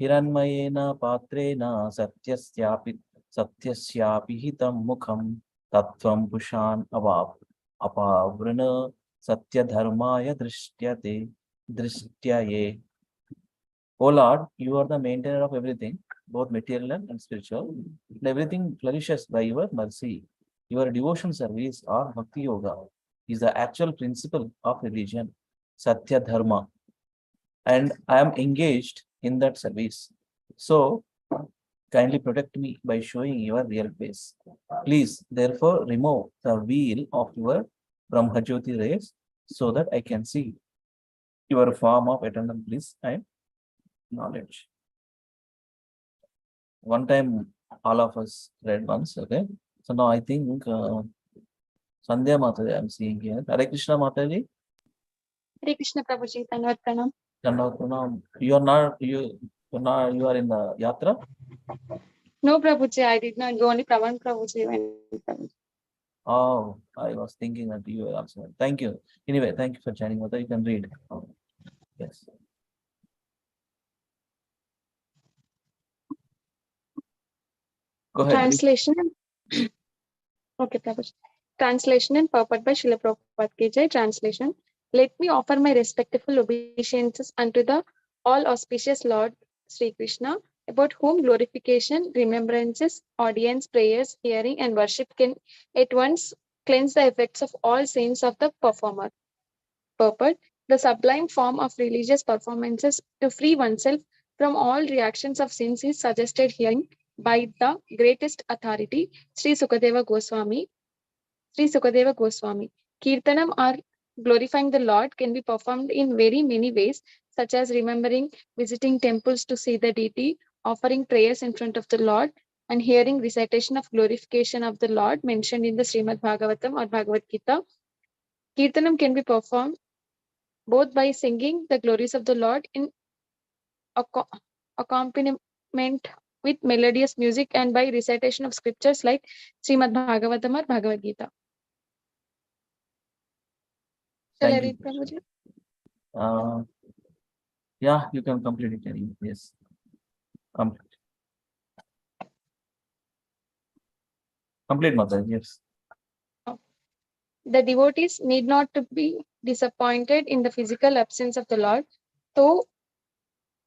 Hiranmayena patrena satyasyapi hitam mukham tattvam pushan apavrana satyadharmaya drishtyaye. O Lord, you are the maintainer of everything, both material and spiritual, and everything flourishes by your mercy. Your devotion service or bhakti yoga is the actual principle of religion, Satya Dharma, and I am engaged in that service. So, Kindly protect me by showing your real face. Please, therefore, remove the veil of your Brahmajyoti rays so that I can see your form of eternal bliss and knowledge. One time, all of us read once, okay? So now I think Sandhya Mataji I'm seeing here. Hare Krishna Mataji. Hare Krishna Prabhuji, Tanvat Pranam. Tanvat Pranam. You are in the yatra? No, Prabhuji, I did not go. Only Pravan Prabhuji went. Oh, I was thinking that you were also. Thank you. Anyway, thank you for joining. Mata. You can read. Yes. Go ahead. Translation. Okay, Prabhuji. Translation and purport by Srila Prabhupada Ki Jai. Translation. Let me offer my respectful obeisances unto the all auspicious Lord Sri Krishna, about whom glorification, remembrances, audience, prayers, hearing, and worship can at once cleanse the effects of all sins of the performer. Purport. The sublime form of religious performances to free oneself from all reactions of sins is suggested herein by the greatest authority, Sri Sukadeva Goswami. Sri Sukadeva Goswami. Kirtanam or glorifying the Lord can be performed in very many ways, such as remembering, visiting temples to see the deity, offering prayers in front of the Lord, and hearing recitation of glorification of the Lord mentioned in the Srimad Bhagavatam or Bhagavad Gita. Kirtanam can be performed both by singing the glories of the Lord in accompaniment with melodious music and by recitation of scriptures like Srimad Bhagavatam or Bhagavad Gita. Shall I read, Prabhuji? Yeah, you can complete it. Anyway. Yes. Complete. Complete, Mother. Yes. The devotees need not to be disappointed in the physical absence of the Lord, though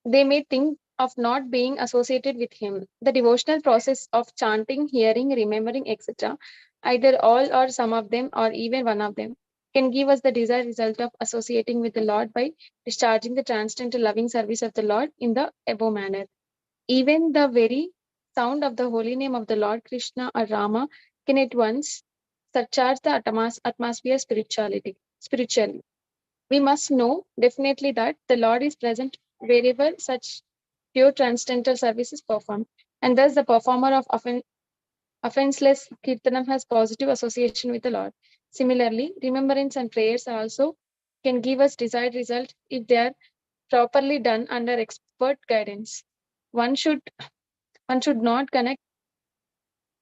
they may think of not being associated with him. The devotional process of chanting, hearing, remembering, etc., either all or some of them or even one of them, can give us the desired result of associating with the Lord by discharging the transcendental loving service of the Lord in the above manner. Even the very sound of the holy name of the Lord Krishna or Rama can at once surcharge the atmosphere spiritually. We must know definitely that the Lord is present wherever such pure transcendental service is performed, and thus the performer of offenseless kirtanam has positive association with the Lord. Similarly, remembrance and prayers also can give us desired result if they are properly done under expert guidance. One should not connect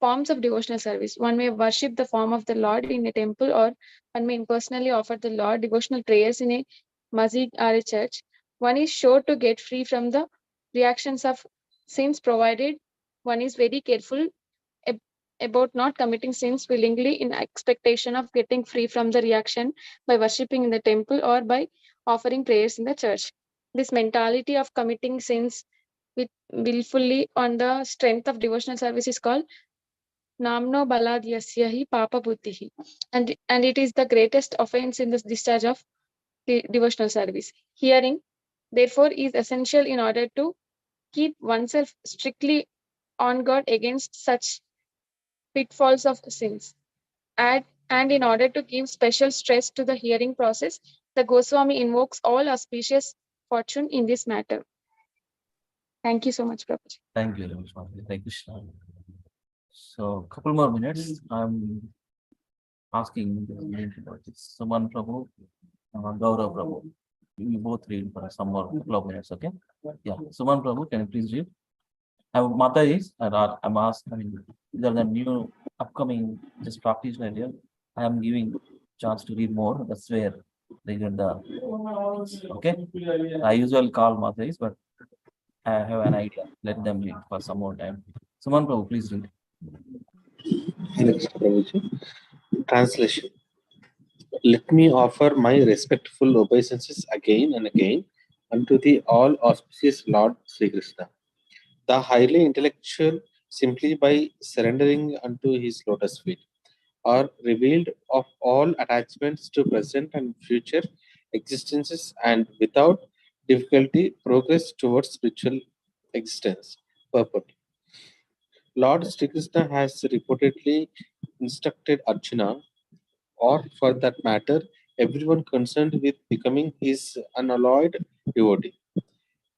forms of devotional service. One may worship the form of the Lord in a temple, or one may impersonally offer the Lord devotional prayers in a masjid or a church. One is sure to get free from the reactions of sins, provided one is very careful about not committing sins willingly in expectation of getting free from the reaction by worshipping in the temple or by offering prayers in the church. This mentality of committing sins with willfully on the strength of devotional service is called namno baladyasya papa buddhihi, and it is the greatest offense in the discharge of the devotional service. Hearing, therefore, is essential in order to keep oneself strictly on guard against such pitfalls of sins. And in order to give special stress to the hearing process, the Goswami invokes all auspicious fortune in this matter. Thank you so much, Prabhuji. Thank you very much, Mother. Thank you, Krishna. So, couple more minutes. I'm asking about this. Suman Prabhu, Gaurav Prabhu. We both read for some more couple of minutes, okay? Yeah. Suman Prabhu, can you please read? Mataji, I'm asking, I mean, these are the new upcoming just practice earlier. I am giving chance to read more. That's where they get the okay. I usually call Mataji, but I have an idea. Let them read for some more time. Suman Prabhu, please read. Translation. Let me offer my respectful obeisances again and again unto the all auspicious Lord Sri Krishna, the highly intellectual, simply by surrendering unto his lotus feet, are revealed of all attachments to present and future existences, and without difficulty progress towards spiritual existence. Purport. Lord Sri Krishna has reportedly instructed Arjuna, or for that matter, everyone concerned with becoming his unalloyed devotee.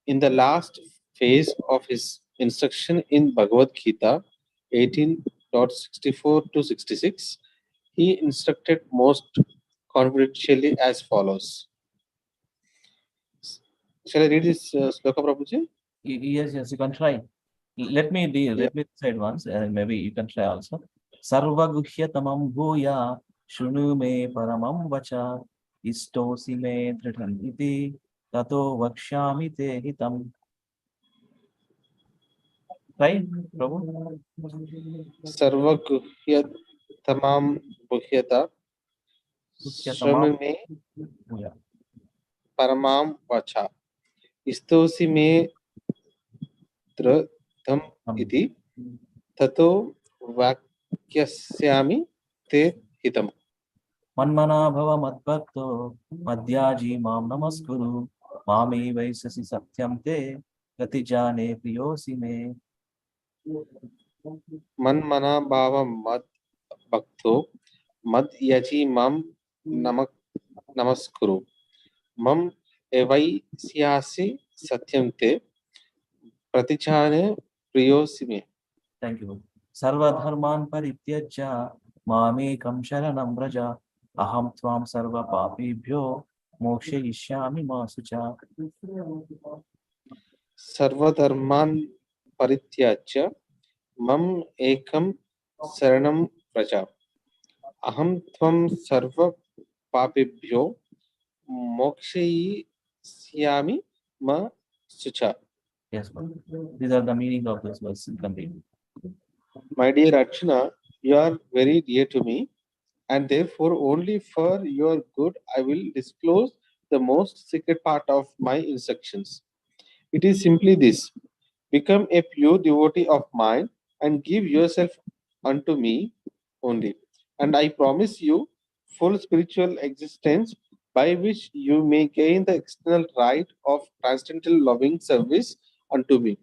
In the last phase of his instruction in Bhagavad Gita 18.64 to 66, he instructed most confidentially as follows. Shall I read this sloka, Prabhuji? Yes, you can try. Let me decide once, and maybe you can try also. Sarvaguhyatamam bhuya shunu me paramam vacha istosi me dridham iti tato vakshami te hitam. Right, Prabhu? Sarvaguhyatamam bhuhyata shanu me paramam vacha istosi me dridham iti tato vakyasyami te hitam. Manmana bhava madbhakto madhyaji mam namaskuru mami vaisasi satyam te gatijane priyosi me. Manmana bhava mad bhakto mad yaji mam namaskuru mam evaisyasi satyam te pratichane priyosi me. Thank you. Sarva dharman parityajya mamekam sharanam vraja aham tvam sarva papibhyo mokshayishyami ma sucha. Sarvadharman parityajya mam ekam saranam praja aham tvam sarva papibhyo mokshayisyami ma sucha. Yes, these are the meaning of this verse. Continue. My dear Archana, you are very dear to me, and therefore only for your good I will disclose the most secret part of my instructions. It is simply this: become a pure devotee of mine and give yourself unto me only. And I promise you full spiritual existence by which you may gain the external right of transcendental loving service unto me.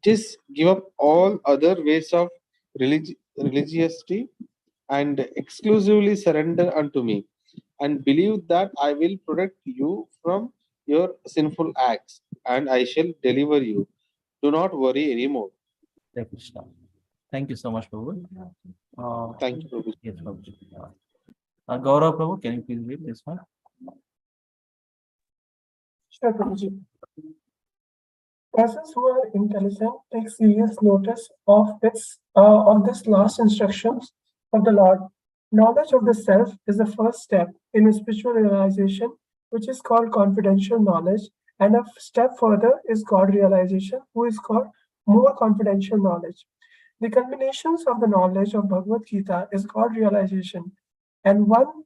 Just give up all other ways of religiosity and exclusively surrender unto me, and believe that I will protect you from your sinful acts and I shall deliver you. Do not worry anymore. Thank you, Krishna. Thank you so much, Prabhu. Thank you, Prabhu. Yes, Prabhu. Gaurav Prabhu, can you please read this one? Sure, Prabhuji. Persons who are intelligent take serious notice of this last instructions of the Lord. Knowledge of the self is the first step in spiritual realization, which is called confidential knowledge, and a step further is God realization, who is called more confidential knowledge. The combinations of the knowledge of Bhagavad Gita is God realization, and when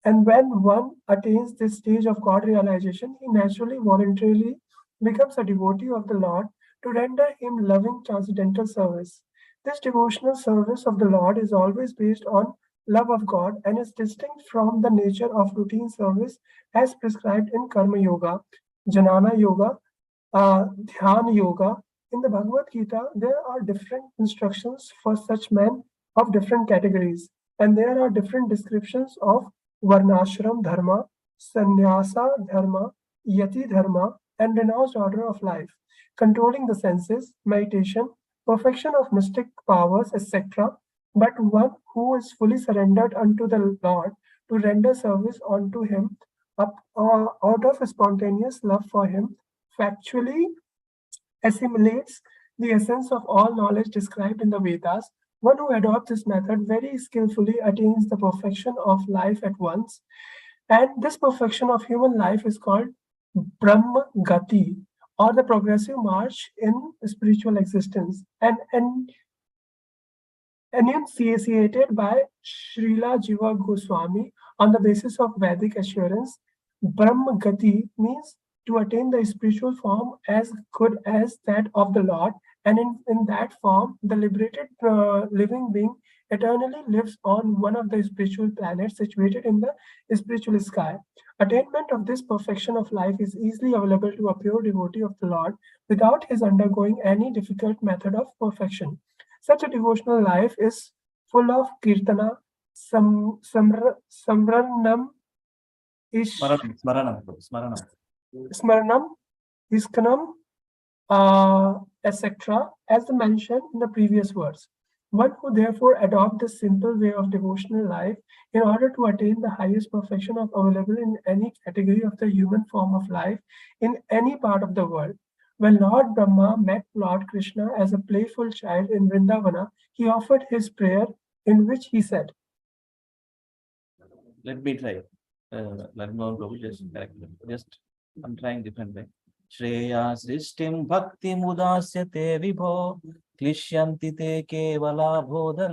one attains this stage of God realization, he naturally, voluntarily becomes a devotee of the Lord to render him loving transcendental service. This devotional service of the Lord is always based on love of God and is distinct from the nature of routine service as prescribed in Karma Yoga, Jnana Yoga, Dhyana Yoga. In the Bhagavad Gita, there are different instructions for such men of different categories, and there are different descriptions of Varnashram Dharma, Sannyasa Dharma, Yati Dharma, and renounced order of life, controlling the senses, meditation, perfection of mystic powers, etc. But one who is fully surrendered unto the Lord to render service unto Him out of a spontaneous love for Him, factually assimilates the essence of all knowledge described in the Vedas. One who adopts this method very skillfully attains the perfection of life at once. And this perfection of human life is called Brahma Gati, or the progressive march in spiritual existence, and enunciated by Srila Jiva Goswami on the basis of Vedic assurance. Brahma Gati means to attain the spiritual form as good as that of the Lord, and in that form, the liberated living being eternally lives on one of the spiritual planets situated in the spiritual sky. Attainment of this perfection of life is easily available to a pure devotee of the Lord without his undergoing any difficult method of perfection. Such a devotional life is full of kirtana, samranam, smaranam, iskanam, etc., as mentioned in the previous verse. One who therefore adopt this simple way of devotional life in order to attain the highest perfection of available in any category of the human form of life in any part of the world. When Lord Brahma met Lord Krishna as a playful child in Vrindavana, he offered his prayer in which he said, Let me try. Let me know, just correct. Just I'm trying different way. Shreya Srishtim Bhakti Mudasyate Vibho Klishyanti Te Kevala Bodha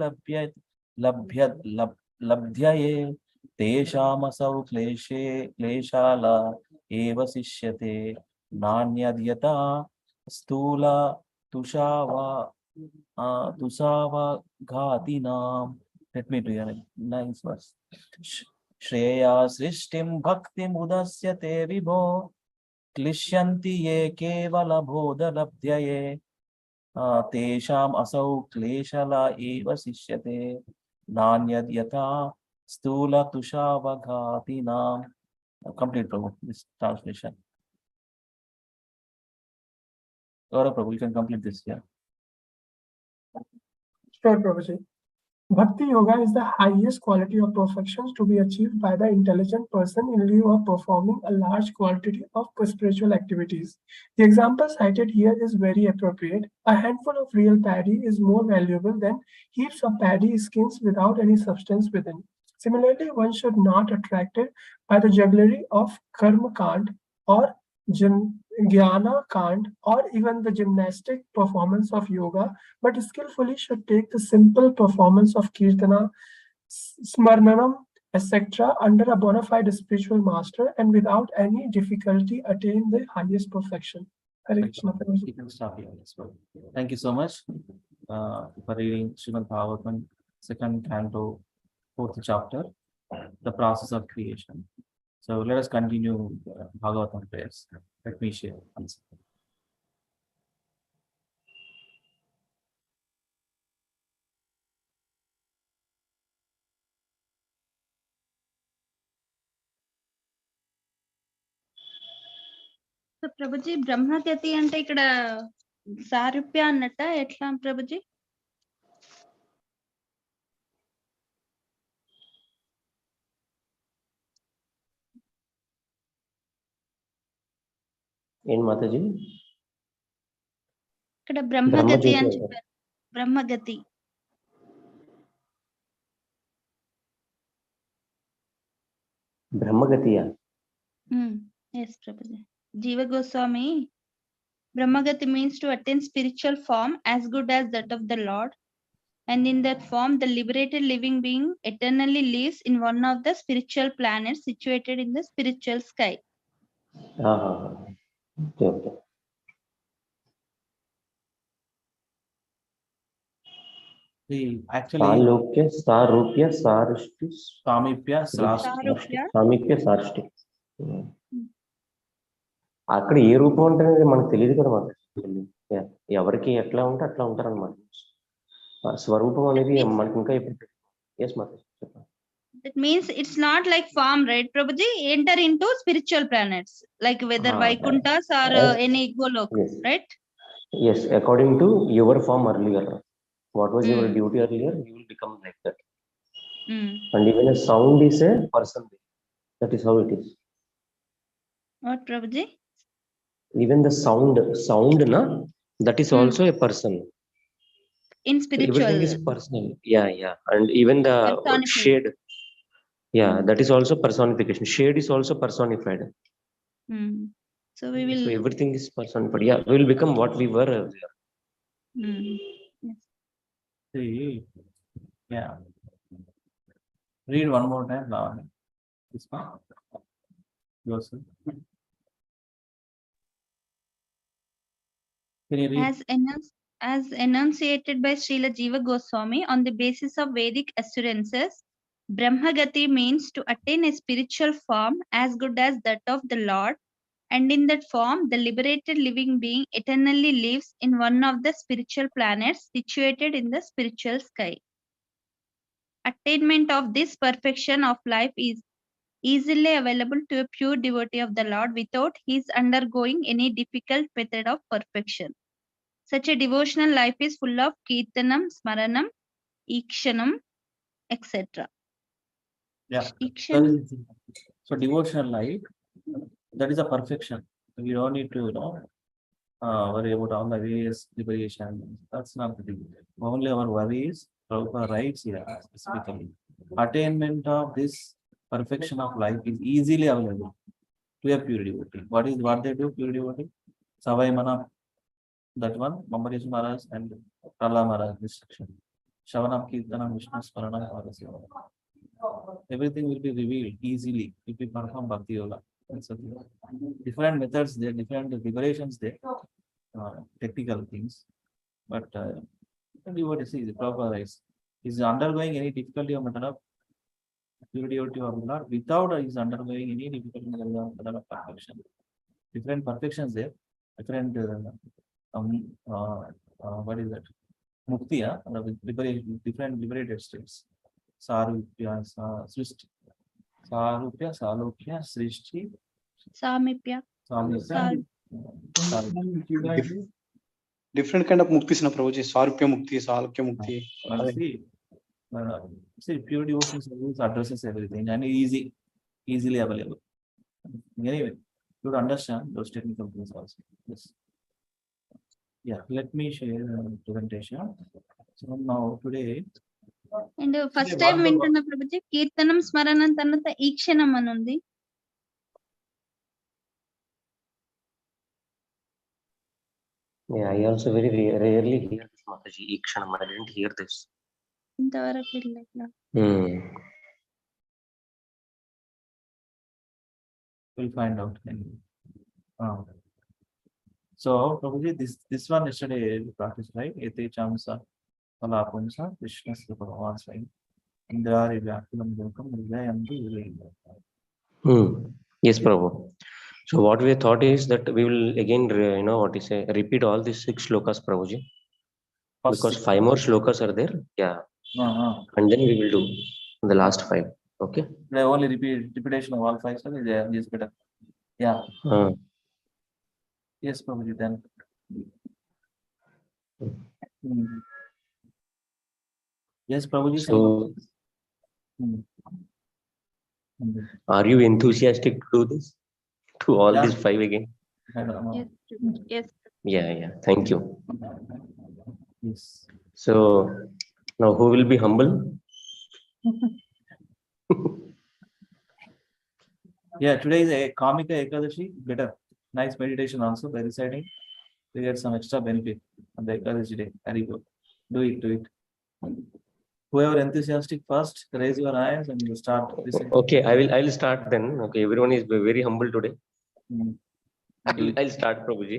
Labdhyaye Teshamasau Kleshala Eva Sishyate Nanyadyata Stula Tushava Ghatinam. Let me do it. Nice verse. Shreya Srishtim Bhakti Mudasyate Vibho Klishyanti Ye Kevala Bodha Labdhyaye Tesham Asau Kleshala Eva Sishyate Nanyad Yata Stula Tushava Ghatinam. Complete, Prabhu, this translation. Gaurav Prabhu, you can complete this here. Sure, Prabhuji. Bhakti Yoga is the highest quality of perfection to be achieved by the intelligent person in lieu of performing a large quantity of spiritual activities. The example cited here is very appropriate. A handful of real paddy is more valuable than heaps of paddy skins without any substance within. Similarly, one should not be attracted by the jugglery of karma kand or jnana kand or even the gymnastic performance of yoga, but skillfully should take the simple performance of kirtana, smarnanam, etc. under a bona fide spiritual master and without any difficulty attain the highest perfection. Hare Krishna. You can stop here. Thank you so much for reading Srimad Bhagavatam, 2nd canto, 4th chapter, the process of creation. So let us continue Bhagavatam prayers. Let me share. So Prabhuji బ్రహ్మగతి అంటే ఇక్కడ సారూప్య అన్నట్ట ఎట్లా ప్రభుజీ? ఏం మాతాజీ? ఇక్కడ బ్రహ్మగతి అని చెప్పారు. బ్రహ్మగతి. బ్రహ్మగతియా? Yes, Prabhuji. Jiva Goswami, Brahmagati means to attain spiritual form as good as that of the Lord. And in that form, the liberated living being eternally lives in one of the spiritual planets situated in the spiritual sky. Okay. Actually, Sarupya, Sarishti, Samipya, Samipya, Sarishti. అక్కడ ఏ రూపం ఉంటుందని మనకు తెలియదు కదా మాకు. ఎవరికి ఎట్లా ఉంటే అట్లా ఉంటారు అనమాట. స్వరూపం అనేది మనకి ఇంకా ఎప్పుడు. Yes Mata. That means it's not like form, right, Prabhuji? Enter into spiritual planets, like whether Vaikunthas or any Golok, right? Yes, according to your form earlier. What was your duty earlier? You will become like that. And even a sound is a person. That is how it is. What, Prabhuji? Even the sound na, that is also a person. In spiritual. Everything is personal. Yeah. And even the shade. Yeah, that is also personification. Shade is also personified. So we will. So everything is personified. Yeah, we will become what we were earlier. Yes. See, yeah. Read one more time now. This one. Yourself. As enunciated by Srila Jiva Goswami on the basis of Vedic assurances, Brahmagati means to attain a spiritual form as good as that of the Lord, and in that form, the liberated living being eternally lives in one of the spiritual planets situated in the spiritual sky. Attainment of this perfection of life is easily available to a pure devotee of the Lord without his undergoing any difficult method of perfection. Such a devotional life is full of kirtanam, smaranam, ikshanam, etc. Yeah. Ikshanam. So devotional life, that is a perfection. We don't need to, worry about all the various preparations. That's not the thing. Only our worries, Prabhupada writes here specifically. Attainment of this perfection of life is easily available to a pure devotee. What they do, pure devotee? Savai Mana, that one, Mambarish Maharaj and Prala Maharaj, this section. Shavanam Kirtanam Vishnu Sparanam Parasya. Everything will be revealed easily if we perform Bhakti Yoga. Different methods there, different liberations there, technical things. But devotee see the proper rights. Is undergoing any difficulty of method of purity of Lord without is undergoing any difficulty method of perfection. Different perfections there, different what is that? Mukti, liberation, different liberated states. Sarupya, Srishti. Sarupya, Salokya, Srishti. Samipya. Different kind of muktis na Prabhuji. Sarupya mukti, Salokya mukti. See, pure devotion service addresses everything and easily available. Anyway, you would understand those technical things also. Yes. Yeah, let me share the presentation. So now today. And first time వింటున్న ప్రభుజీ కీర్తనం స్మరణం తర్వాత ఈక్షణం అని ఉంది. Yeah, I also very rarely hear this Mataji Ikshanam. I didn't hear this. ఇంతవరకు ఇట్లా. We'll find out. So probably this one yesterday we practiced, right? Ete chamsa palapumsa Krishna Bhagavan saying Indra Vyakulam Lokam Vijayandu. Yes, Prabhu. So what we thought is that we will again, repeat all these 6 shlokas, Prabhuji. Because 5 more shlokas are there. Yeah. And then we will do the last 5. Okay. The only repetition of all 5 is there. Yes, better. Yeah. Yes, Prabhuji, then. Yes, Prabhuji. So, are you enthusiastic to do this? To all these 5 again? Yes. Yeah. Thank you. Yes. So, now who will be humble? Yeah, today is a Kamika Ekadashi. Better. Nice meditation also by reciting. We get some extra benefit on the Ekadashi day. Very good. Do it. Whoever enthusiastic first, raise your hands and you start listening. Okay, I will start then. Okay, everyone is very humble today. I'll start, Prabhuji.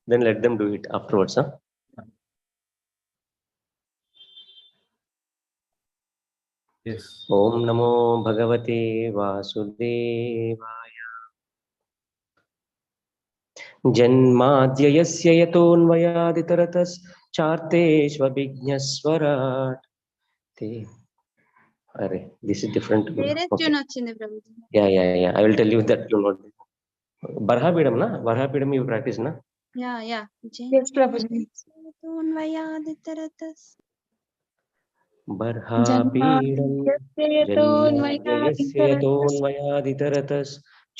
Then let them do it afterwards, huh? Yes. Om Namo Bhagavate Vasudevaya. Janmadhyayasya yatonvayaditaratas charteshvabhijñaswarat. This is different. వేరే tune వచ్చింది Prabhuji. Yeah. I will tell you that tune. Barhapidam, na? Barhapidam you practice, na? Yeah. Yes, Prabhuji. Barhapidam janmadhyayasya yatonvayaditaratas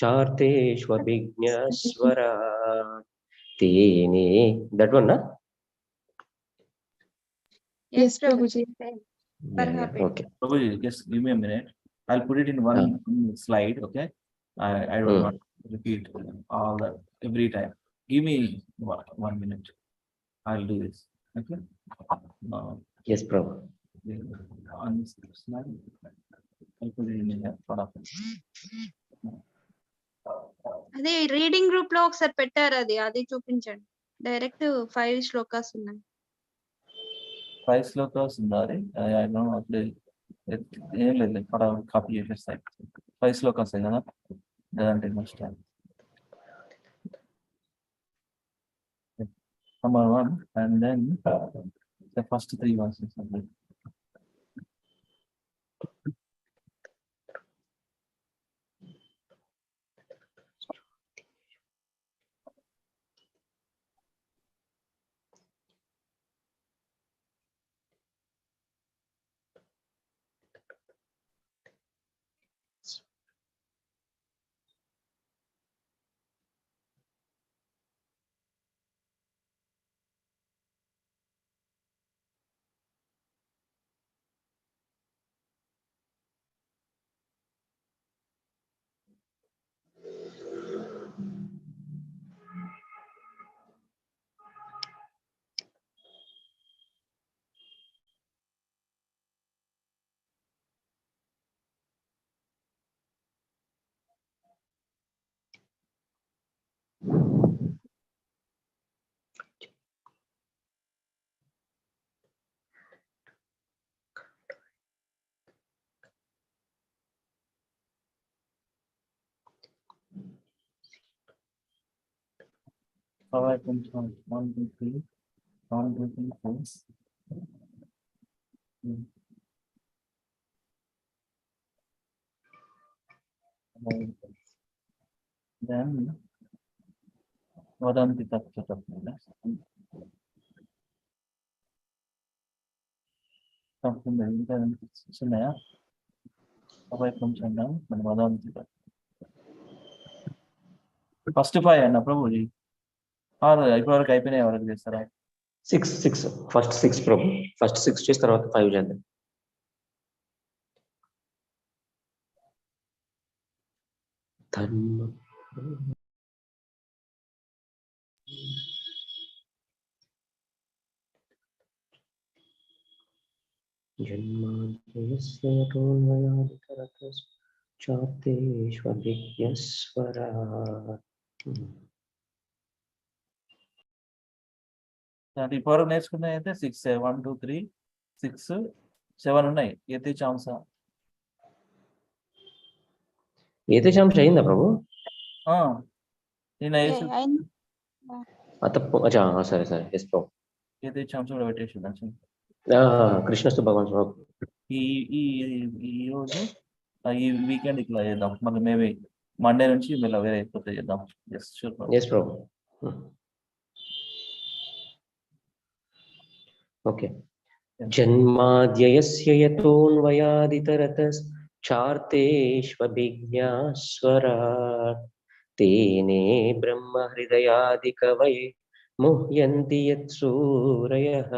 charteshvabhijñaswarat. Tene. That one, na? Yes, Prabhuji. Yeah, okay. Prabhuji, just give me a minute. I'll put it in one slide, okay? I don't want to repeat all that every time. Give me 1 minute. I'll do this. Okay? Yes, Prabhu. On this slide, I'll put it in front of me. అదే reading group లో ఒకసారి పెట్టారు, అది చూపించండి. Direct 5 shlokas ఉన్నాయి. 5 శ్లోకాస్ ఉన్నాయి. I don't know అప్పుడు ఏం లేదు, ఇక్కడ కాపీ చేసేస్తాయి. 5 శ్లోకాస్ కదా, doesn't take much time. number 1, and then the first 3 verses. How I can count 1, 2, 3, 1, 2, 3, 4. Then vadanti tattva. Something that is there. How I can chant down, but vadanti tattva. First 5 అన్న ప్రభుజీ ఇప్పటివరకు అయిపోయినాయి ఎవరికి చేస్తారా 6 first 6 ప్రభు first 6 చేసి తర్వాత 5 చేద్దాం ధర్మ జన్మాద్యస్య తోన్మయాదితరతస్ చార్తేష్వభిజ్ఞస్వరాట్ ఇప్పటివరకు నేర్చుకున్నాయి అయితే 6 1 2 3 6 7 ఉన్నాయి ఏతే చాంస ఏతే చాంస అయిందా ప్రభు నేను అచ్చా సరే సరే ఎస్ ప్రభు ఏతే చాంస కూడా పెట్టేసి కృష్ణస్తు భగవాన్ ఈ రోజు ఈ వీకెండ్ ఇట్లా చేద్దాం మళ్ళీ మేబీ మండే నుంచి మళ్ళీ వేరే అయిపోతే చేద్దాం ఎస్ ప్రభు ఓకే జన్మాద్యస్య యతోన్వయాదితరతశ్చార్తేష్వభిజ్ఞాస్వరాట్ తేనే బ్రహ్మ హృదయాదికవయే ముహ్యంతి యత్సూరయః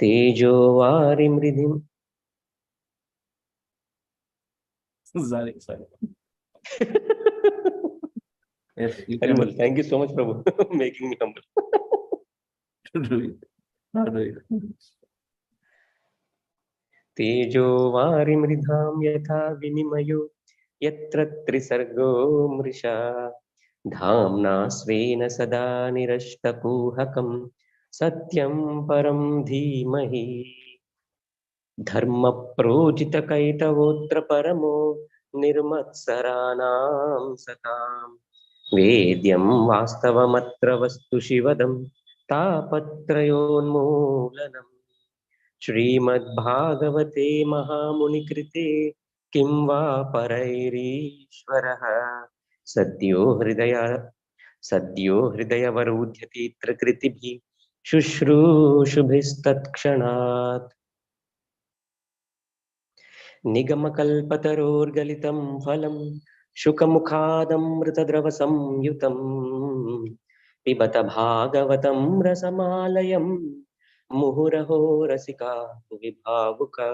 తేజో వారిమృధిం sorry yes Animal, thank you so much Prabhu making me humble तेजो वारिमृधां यथा विनिमयो यत्र त्रिसर्गो मृषा धाम्ना स्वेन सदा निरस्तकुहकं सत्यं परं धीमहि धर्मप्रोजितकैतवोऽत्र परमो निर्मत्सराणां सताम् वेद्यं वास्तवमत्र वस्तु शिवदं तापत्रयोन्मूलनम् श्रीमद्भागवते महामुनिकृते किं वा परैरीश्वरः सद्यो हृदयवरोध्यतीत्र कृतिभिः शुश्रूषुभिस्तत्क्षणात् निगमकल्पतरोर्गलितं फलं शुकमुखादमृतद्रवसंयुतं पिबत भागवतं रसमालयं मुहुरहो रसिका विभावुका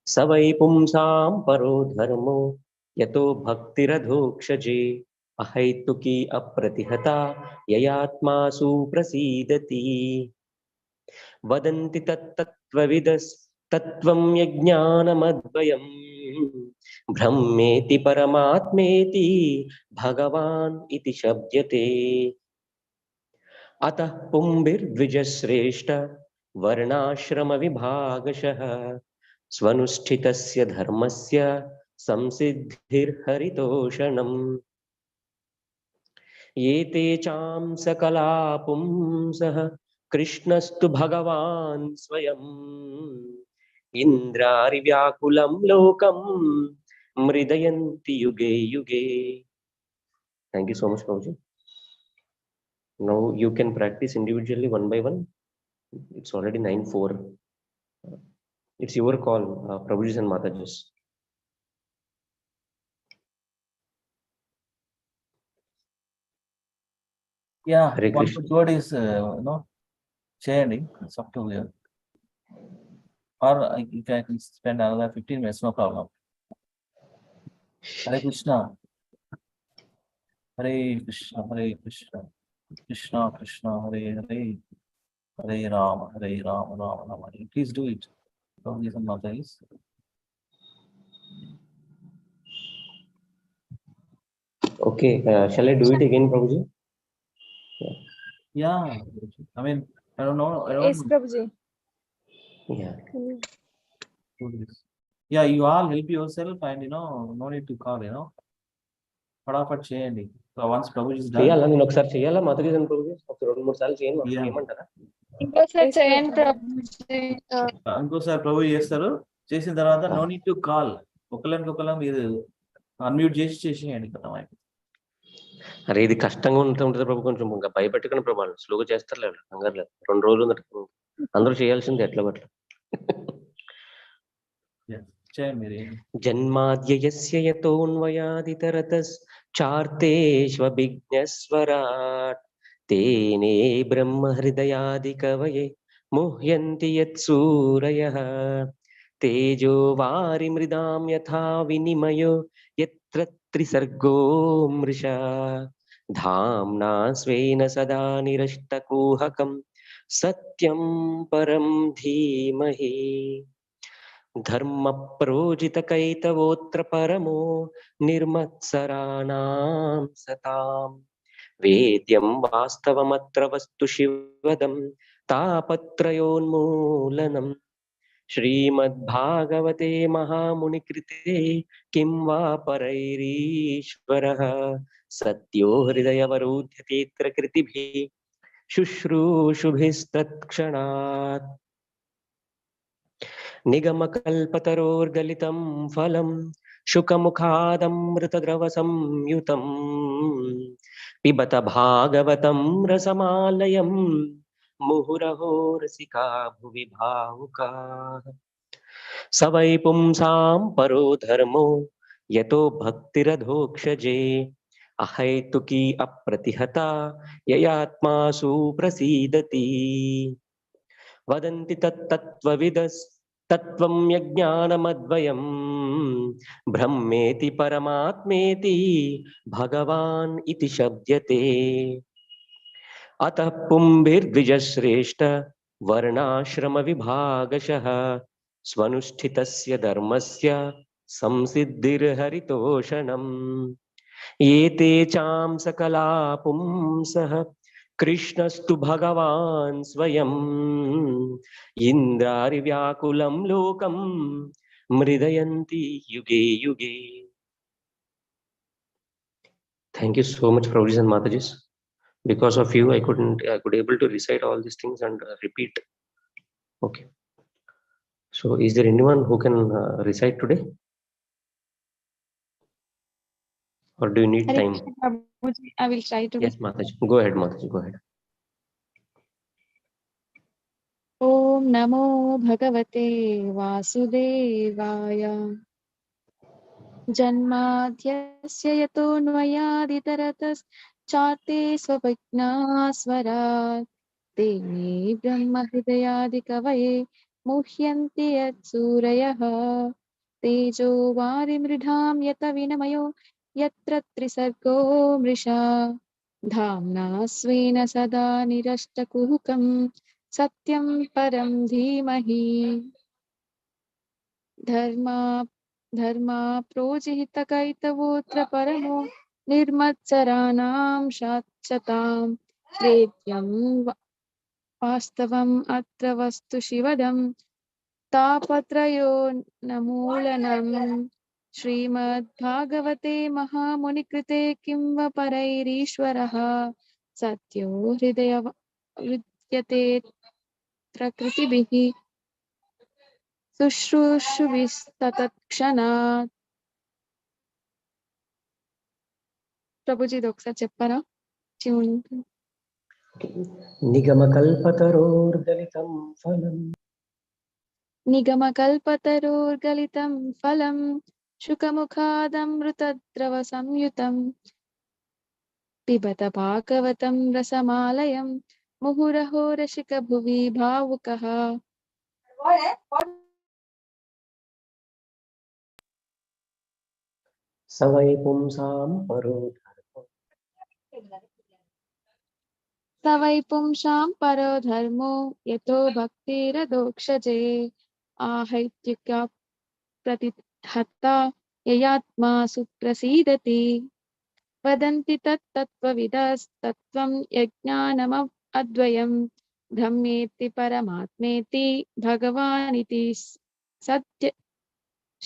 स वै पुंसां परो धर्मो यतो भक्तिरधोक्षजे अहैतुकी अप्रतिहता ययात्मासु प्रसीदति वदन्ति तत्त्वविदस्तत्त्वं यज्ञानमद्वयं ब्रह्मेति परमात्मेति भगवान् इति शब्दते अतः पुंभिर्द्विजश्रेष्ठ वर्णाश्रमविभागशः स्वनुष्ठितस्य धर्मस्य संसिद्धिर्हरितोषणम् एते चां सकला पुंसः कृष्णस्तु भगवान् स्वयम् इन्द्रारिव्याकुलं लोकं मृदयन्ति युगे युगे. Thank you so much, Prabhuji. Now you can practice individually one by one. It's already 9:04. It's your call, Prabhuji and Matajis. Yeah, Hare one Krishna. good word is chanting. It's up to you. Or you can spend another 15 minutes, no problem. Hare Krishna. Hare Krishna, Hare Krishna. Krishna Krishna, Hare Hare. Hare Rama, Hare Rama, Rama Rama. Please do it. Prabhuji and Matajis. Okay, shall I do it again, Prabhuji? Yeah, I mean, I don't know. Yes, Prabhuji. Yeah. Do this. Yeah, you all help yourself and no need to call, ఫటాఫట్ చేయండి. So once Prabhuji is done. చేయాలా నేను ఒకసారి చేయాలా మాతాజీ అని ప్రభుజీ ఒక 2-3 సార్లు చేయమంటారా? ఇంకోసారి చేయండి ప్రభుజీ. ఇంకోసారి ప్రభు చేస్తారు. చేసిన తర్వాత నో నీడ్ టు కాల్, ఒకళ్ళని మీరు అన్మ్యూట్ చేసేయండి కదా. అరే ఇది కష్టంగా ఉంటుంది ప్రభు, కొంచెం ఇంకా భయపెట్టుకుని ప్రభు, వాళ్ళు స్లోగా చేస్తారు లేదు, కంగారు లేదు. 2 రోజులు అందరూ చేయాల్సింది ఎట్లా పట్ల. జన్మాద్యయస్య యతోన్వయాదితరతశ్చార్తేష్వభిజ్ఞస్వరాట్ తేనే బ్రహ్మ హృదయాది కవయే ముహ్యంతి యత్సూరయః తేజో వారిమృదాం యథా వినిమయో యత్ర త్రిసర్గో మృషా ధామ్నా స్వేన సదా నిరష్టకూహకం సత్యం పరం ధీమహి. ధర్మ ప్రోజిత కైతవోత్ర పరమో నిర్మత్సరాణాం సతాం వేద్యం వాస్తవమత్ర వస్తు శివదం తాపత్రయోన్మూలనం. శ్రీమద్భాగవతే మహామునికృతే కిం వా పరైరీశ్వరః సత్యో హృదయవరోధ్యతేత్ర కృతిభిః శుశ్రూషుభిస్తత్క్షణాత్. నిగమకల్పతరోర్గలితం ఫలం శుకముఖాదమృతద్రవ సంయుతం పిబత భాగవతం రసమాలయం ముహురహో రసికా భువి భావుకాః. స వై పుంసాం పరో ధర్మో యతో భక్తిరధోక్షజే అహైతుకీ అప్రతిహత యయాత్మాసు ప్రసీదతి. వదంతి తత్తత్వవిదస్ తత్వం యజ్ఞానమద్వయం బ్రహ్మేతి పరమాత్మేతి భగవాన్ ఇతి శబ్దతే. అతః పుంభిర్ద్విజశ్రేష్ఠ వర్ణాశ్రమ విభాగశః స్వనుష్ఠితస్య ధర్మస్య సంసిద్ధిర్హరితోషణం. ఏతే చాం సకలా పుంసః కృష్ణస్తు భగవాన్ స్వయం ఇంద్రారివ్యాకులం లోకం మృదయంతి యుగే యుగే. Thank you so much, Prabhuji and Matajis. Because of you, I could able to recite all these things and repeat. Okay. So, is there anyone who can recite today? Or do you need Hare time? Krishna, Prabhuji, I will try to. Yes, Mataji. Go ahead, Mataji. Go ahead. Om Namo Bhagavate Vasudevaya. Janmadhyasya yatonvayaditarataschaarte svabhajnasvarat tene brahma hridayadi kavaye muhyanti yatsurayah tejo varimridham yata vinamayo yatra trisargo mrisha dhamna svena sada nirashtakuhukam satyam param dhimahi. धर्मा प्रोजिहितकैतवोऽत्र परमो निर्मत्सराणां शाश्वतां वेद्यं वास्तवम् अत्र वस्तु शिवदं तापत्रयोन्मूलनं श्रीमद्भागवते महामुनिकृते किं व परैरीश्वरः सत्यो हृदय विद्यते प्रकृतिभिः शुश्रूषुभिस्तत्क्षणात्. ప్రభుజీ ఇది ఒకసారి చెప్పారా? ట్యూన్. निगमकल्पतरोर्गलितं फलम् నిగమకల్పతరోర్గలితం ఫలం శుకముఖాదమృతద్రవ సంయుతం పిబత భాగవతం రసమాలయం ముహురహో రసిక భువి భావుకః. स वै पुंसां परो स वै पुंसां परो धर्मो यतो भक्तिरदोक्षजे आहैत्युक्या प्रतिहत्ता ययात्मा सुप्रसीदति वदन्ति तत्तत्त्वविदस्तत्त्वं यज्ञानमद्वयं ब्रह्मेति परमात्मेति भगवानिति सत्य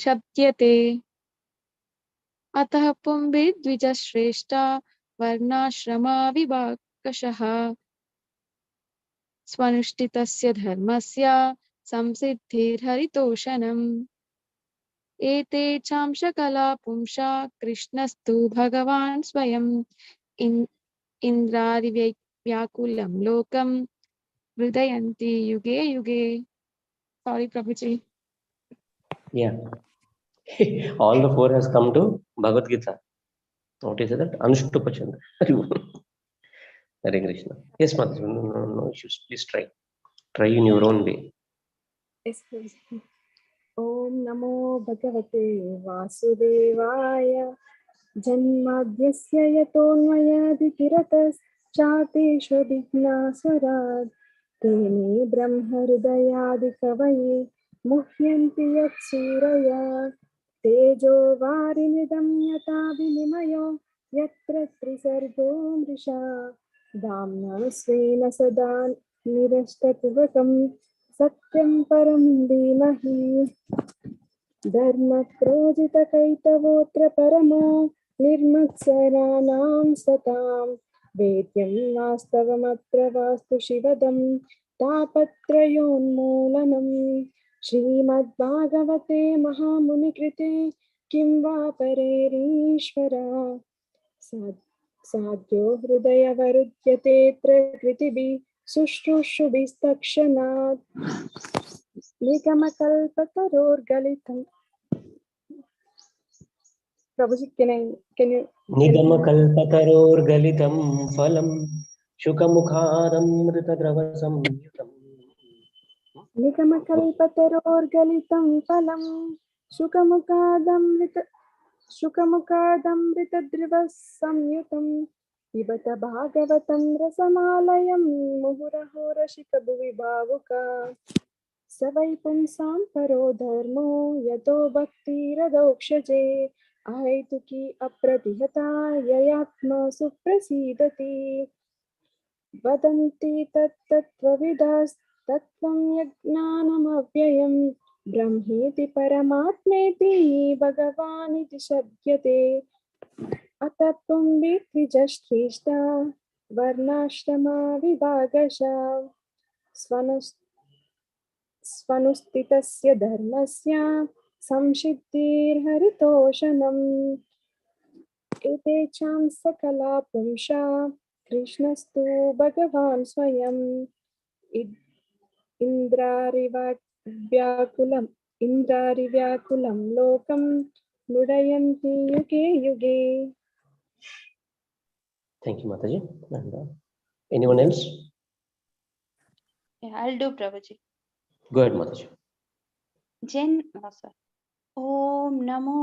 शब्द्यते. अतः पुंभिद्विजश्रेष्ठा वर्णाश्रमा विभागशः स्वनुष्ठितस्य धर्मस्य संसिद्धिर्हरितोषणम्. एते चांशकला पुंसा कृष्णस्तु भगवान् स्वयं इन्द्रादिव्याकुलं लोकं हृदयन्ति युगे युगे. Sorry, Prabhuji. Yeah. All the four has come to Bhagavad Gita. What is that? Anushtupa. Hare Krishna. Yes, Mataji. No issues. Please try. Try in your own way. Yes, please. Om Namo Bhagavate Vasudevaya Janmadhyasya yatonmayadikirataschateśva vignaswarat Tene brahmahridayadikavaye muhyanti yatsuraya Tejo varinidam yata vinimayo yatra trisargo mrisha Damna svena sada nirashtatvatam Satyam param dhimahi Dharma projita kaitavotra paramo Nirmatsaranam satam Vedyam vastavamatra vastu shivadam Tapatrayonmoolanam Srimad Bhagavate Mahamunikrite Kim va parerishvara Sadhyo hridaya varudyate prakritibi Sushrushubhistakshanat Nigamakalpatarorgalitam. Prabhuji, can you Nigamakalpatarorgalitam phalam Shukamukharamritadravasamyutam Nigamakalpatarorgalitam phalam Shukamukadamritadrivasamyutam Pibata bhagavatam rasamalayam Muhuraho rashika bhuvi bhavuka Savai punsam paro dharmo yato bhaktiradokshje Aituki apratihata yayatma suprasidati Vadanti tattvavidas tattvam yajnanamavyayam Brahmeti paramatmeti bhagavaniti shabdyate Atapam vitvijashtrishta varnashrama vibhagasha Svanustitasya dharmasya samshiddhirharitoshanam Etecham sakala pumsha Krishnastu bhagavan swayam Indrarivyakulam lokam Mudayanti yuge yuge. Thank you, Mataji. And anyone else? Yeah, I'll do Prabhuji. Go ahead, Mataji. Om Namo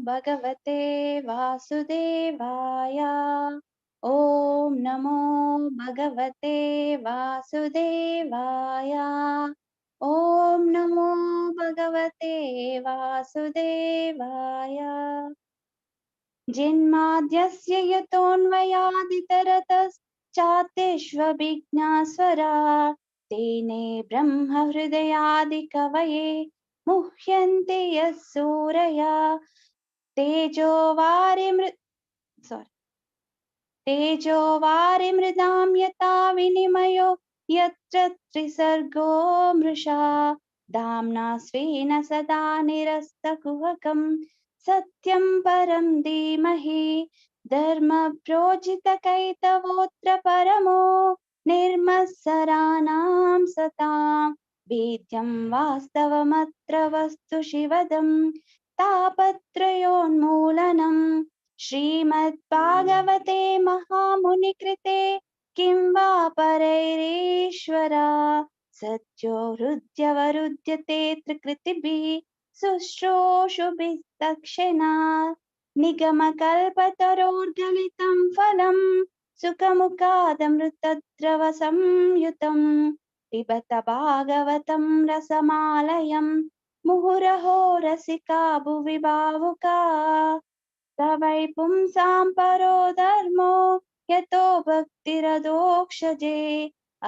Bhagavate Vasudevaya. Om Namo Bhagavate Vasudevaya. Om Namo Bhagavate Vasudevaya. Janmadhyasya yatonvayaditarataschateśva Tene Brahma Hridayadikavaye Muhyanti Yasuraya तेजो वारिमृदां यथा विनिमयो यत्र त्रिसर्गो मृषा धाम्ना स्वेन सदा निरस्तकुहकं सत्यं परं धीमहि धर्मप्रोजितकैतवोऽत्र परमो निर्मत्सराणां सतां वेद्यं वास्तवमत्र वस्तु शिवदं तापत्रयोन्मूलनम् श्रीमद्भागवते महामुनिकृते किं वा परैरीश्वरा सत्यो हृद्यवरुध्यते त्रिकृतिभिः शुश्रूषुभिः तक्षणात् निगमकल्पतरोर्गलितं फलं सुखमुखादमृतद्रवसंयुतं पिबत भागवतं रसमालयं मुहुरहो रसिका भुवि भावुका स वै पुंसां परो धर्मो यतो भक्तिरधोक्षजे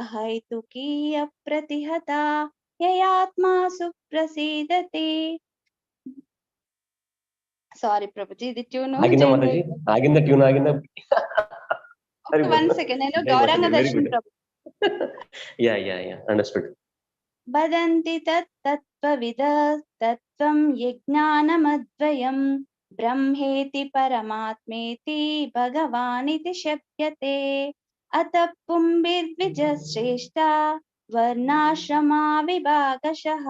अहैतुकी अप्रतिहता ययात्मा सुप्रसीदते. Sorry, Prabhuji, the tune Aginda Mataji, aginda tune aginda. Okay, 1 second. Hello, Gauranga Very Darshan good. Prabhu. Yeah. Understood. वदन्ति तत्तत्त्वविदः तत्त्वं यज्ञानमद्वयं ब्रह्मेति परमात्मेति भगवानिति शप्यते अतः पुंभिर्द्विजश्रेष्ठा वर्णाश्रमा विभागशः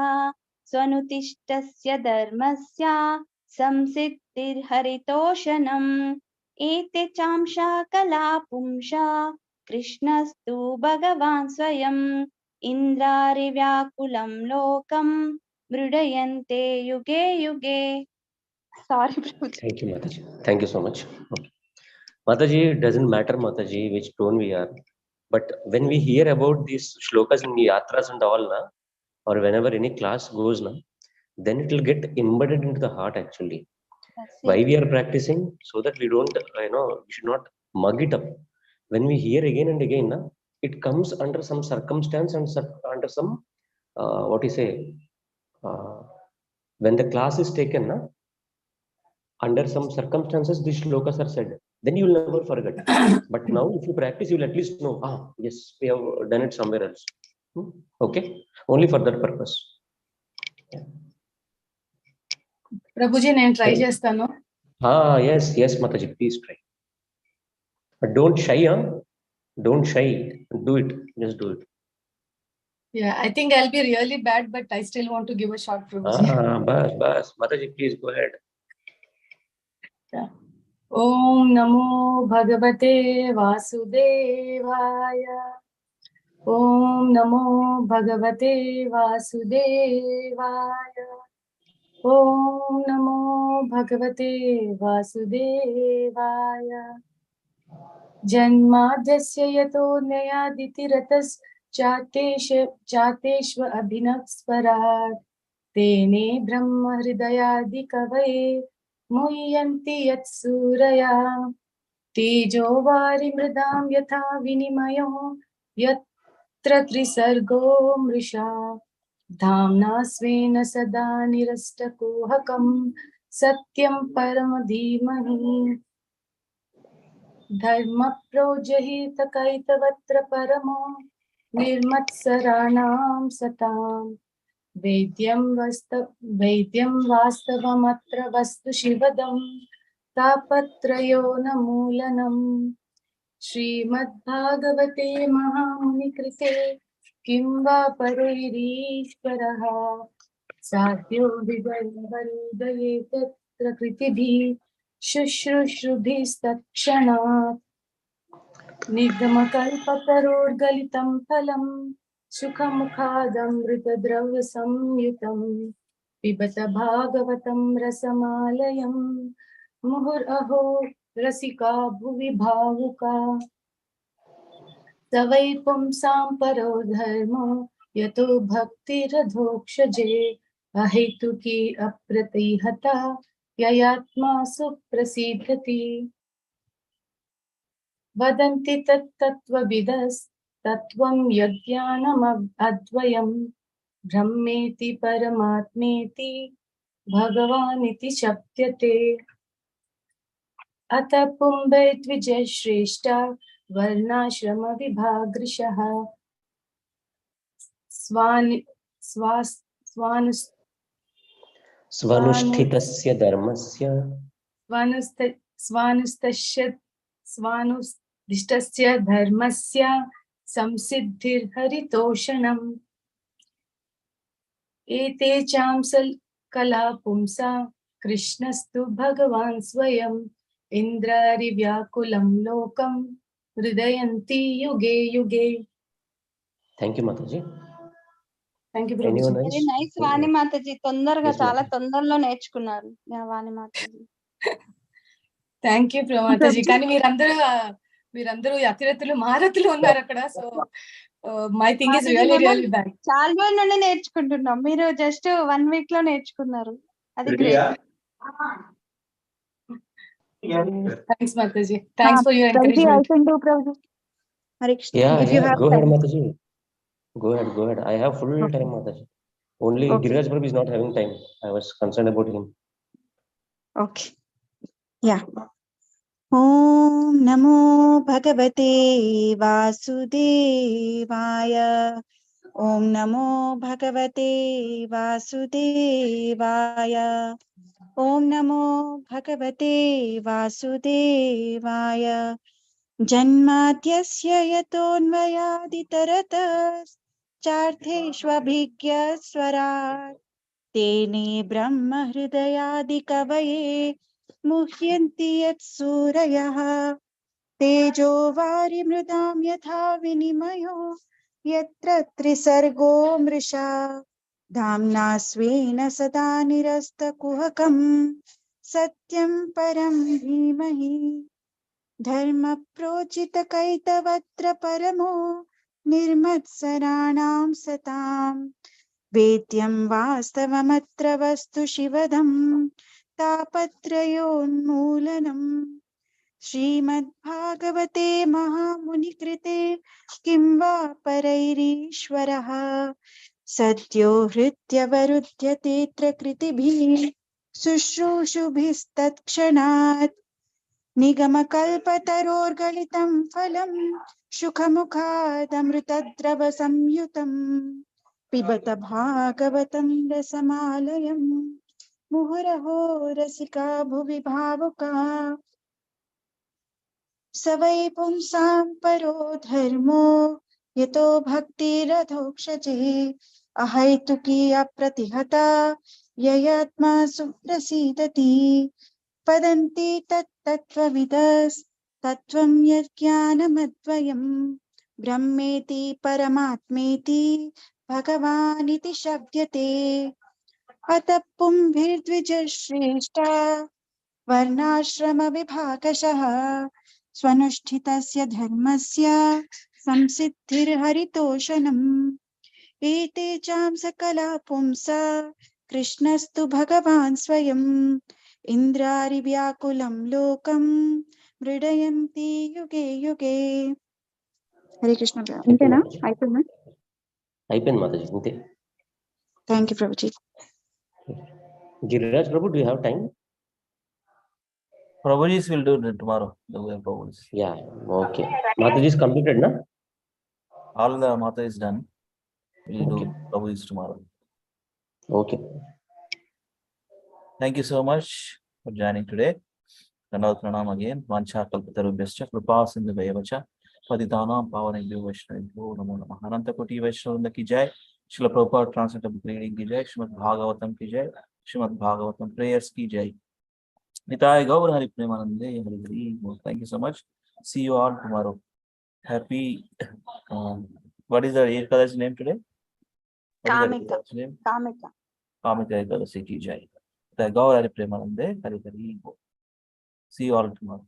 स्वनुतिष्ठस्य धर्मस्य संसिद्धिर्हरितोषणम् एते चांशा कला पुंसा कृष्णस्तु भगवान् स्वयम् इन्द्रारिव्याकुलं लोकं मृडयन्ते युगे युगे. Sorry, Prabhuji. Thank you, Mataji. Thank you so much. Okay. Mataji, it doesn't matter, Mataji, which tone we are. But when we hear about these shlokas in yatras and all, na, or whenever any class goes, na, then it will get embedded into the heart actually. Why we are practicing? So that we don't, we should not mug it up. When we hear again and again, na, it comes under some circumstance and under some, when the class is taken, na, under some circumstances, these shlokas are said. Then you will never forget. But now, if you practice, you will at least know, yes, we have done it somewhere else. Okay? Only for that purpose. Yeah. Prabhuji, నేను try చేస్తాను. Yes, Mataji, please try. But don't shy, huh? Don't shy. Do it. Just do it. Yeah, I think I'll be really bad, but I still want to give a shot, Prabhuji. Bas. Mataji, please go ahead. Yeah. Om Namo Bhagavate Vasudevaya. Om Namo Bhagavate Vasudevaya. Om Namo Bhagavate Vasudevaya. Janmadhyasya yatonyayaditiratas chateshva abhinavsvarat tene brahma hridayadi kavaye मुह्यन्ति यत्सूरया तेजो वारिमृदां यथा विनिमयो यत्र त्रिसर्गो मृषा धाम्ना स्वेन सदा निरस्तकुहकं सत्यं परमधीमहि धर्मप्रोजहितकैतवत्र परमो निर्मत्सराणां सताम् वेद्यं वास्तवमत्र वस्तु शिवदं तापत्रयो न मूलनम् श्रीमद्भागवते महामुनिकृते किं वा परैरीश्वरः साध्यो हृदये तत्र कृतिभिः शुश्रूषुभिस्तत्क्षणात् निगमकल्पतरोर्गलितं फलम् सुखमुखादमृतद्रवसंयुतं पिबत भागवतं रसमालयं मुहुरहो रसिका भुवि भावुका स वै पुंसां परो धर्मो यतो भक्तिरधोक्षजे अहेतुकी अप्रतिहता ययात्मा सुप्रसीदति वदन्ति तत्त्वविदस्तत्त्वं यज्ञानमद्वयं ब्रह्मेति परमात्मेति भगवानिति शप्यते अथ पुंबै द्विजश्रेष्ठा वर्णाश्रम विभागृशः स्वनुष्ठितस्य धर्मस्य स्वानुष्ठितस्य धर्मस्य संसिद्धिर्हरितोषणम् एते चांस कला पुंसा कृष्णस्तु भगवान् स्वयम् इन्द्रारिव्याकुलं लोकं हृदयन्ति युगे युगे. Thank you, Mataji. Thank you, Prabhuji. Anyone very else? Nice Vani Mataji, తొందరగా Yes, చాలా Mataji. తొందరలో నేర్చుకున్నారు వాణి మాతాజీ. Thank you Mataji. కానీ మీరందరూ అతిరథులు మహారథులు ఉన్నారు అక్కడ. So my thing is really really bad. చాలా రోజుల నుండి నేర్చుకుంటున్నాం, మీరు జస్ట్ 1 వీక్ లో నేర్చుకున్నారు, అది great. Thanks Mataji. Thanks for your encouragement. Yeah, go ahead, Mataji. Go ahead. I have full time, Mataji. Only Giriraj Prabhu is not having time. I was concerned about him. Okay. Yeah. Om Namo Bhagavate Vasudevaya. Om Namo Bhagavate Vasudevaya. Om Namo Bhagavate Vasudevaya. Janmatyasya yatonvayaditaratasचार्थेष्वभिज्ञस्वराट् तेने ब्रह्म हृदयादिकवये मुह्यन्ति यत्सूरयः तेजो वारिमृदां यथा विनिमयो यत्र त्रिसर्गो मृषा धाम्ना स्वेन सदा निरस्तकुहकं सत्यं परं धीमहि धर्म प्रोचितकैतवत्र परमो निर्मत्सराणां सताम् वेद्यं वास्तवमत्र वस्तु शिवदं तापत्रयोन्मूलनम् श्रीमद्भागवते महामुनिकृते किं वा परैरीश्वरः सद्यो हृत्यवरुध्यतेऽत्र कृतिभिः शुश्रूषुभिस्तत्क्षणात् निगमकल्पतरोर्गलितं फलं शुकमुखादमृतद्रवसंयुतम् पिबत भागवतं रसमालयम् मुहुरहो रसिका भुवि भावुका स वै पुंसां परो धर्मो यतो भक्तिरधोक्षजे अहैतुकी अप्रतिहता ययात्मा सुप्रसीदति वदन्ति तत्त्वविदस्तत्त्वं यज्ञानमद्वयम् ब्रह्मेति परमात्मेति भगवानिति शब्दते अतः पुंभिर्द्विजश्रेष्ठा वर्णाश्रमविभागशः स्वनुष्ठितस्य धर्मस्य संसिद्धिर्हरितोषणम् एते चां सकला पुंसा कृष्णस्तु भगवान् स्वयम् इन्द्रारिव्याकुलं लोकं मृडयन्ति युगे युगे. हरे कृष्ण. इंतेना అయిపోయిందా? అయిపోయింది Mataji. ఇంతే. Thank you, Prabhuji. Giriraj Prabhu, do you have time? Prabhuji's will do it tomorrow. The way Prabhuji's. Yeah, okay. Mataji is completed, na? All the Mata is done. We'll Okay. do Prabhuji's tomorrow. Okay. Thank you so much for joining today. Dandavat pranam again. Vancha kalpatarubhyascha kripa sindhuveva patitanam pavanebhyo vaishnavebhyo namo namah. Ananta koti vaishnavrinda ki jai. Srila Prabhupada translated book reading ki jai. Srimad Bhagavatam ki jai. Srimad Bhagavatam prayers ki jai. Nitai Gaur Hari Premanande Hari Hari. Thank you so much. See you all tomorrow. Happy. What is the Ekadashi name today? Kamika. Kamika. Kamika Ekadashi ki jai. Nitai Gaur Hari Premanande Hari Hari. See you all tomorrow.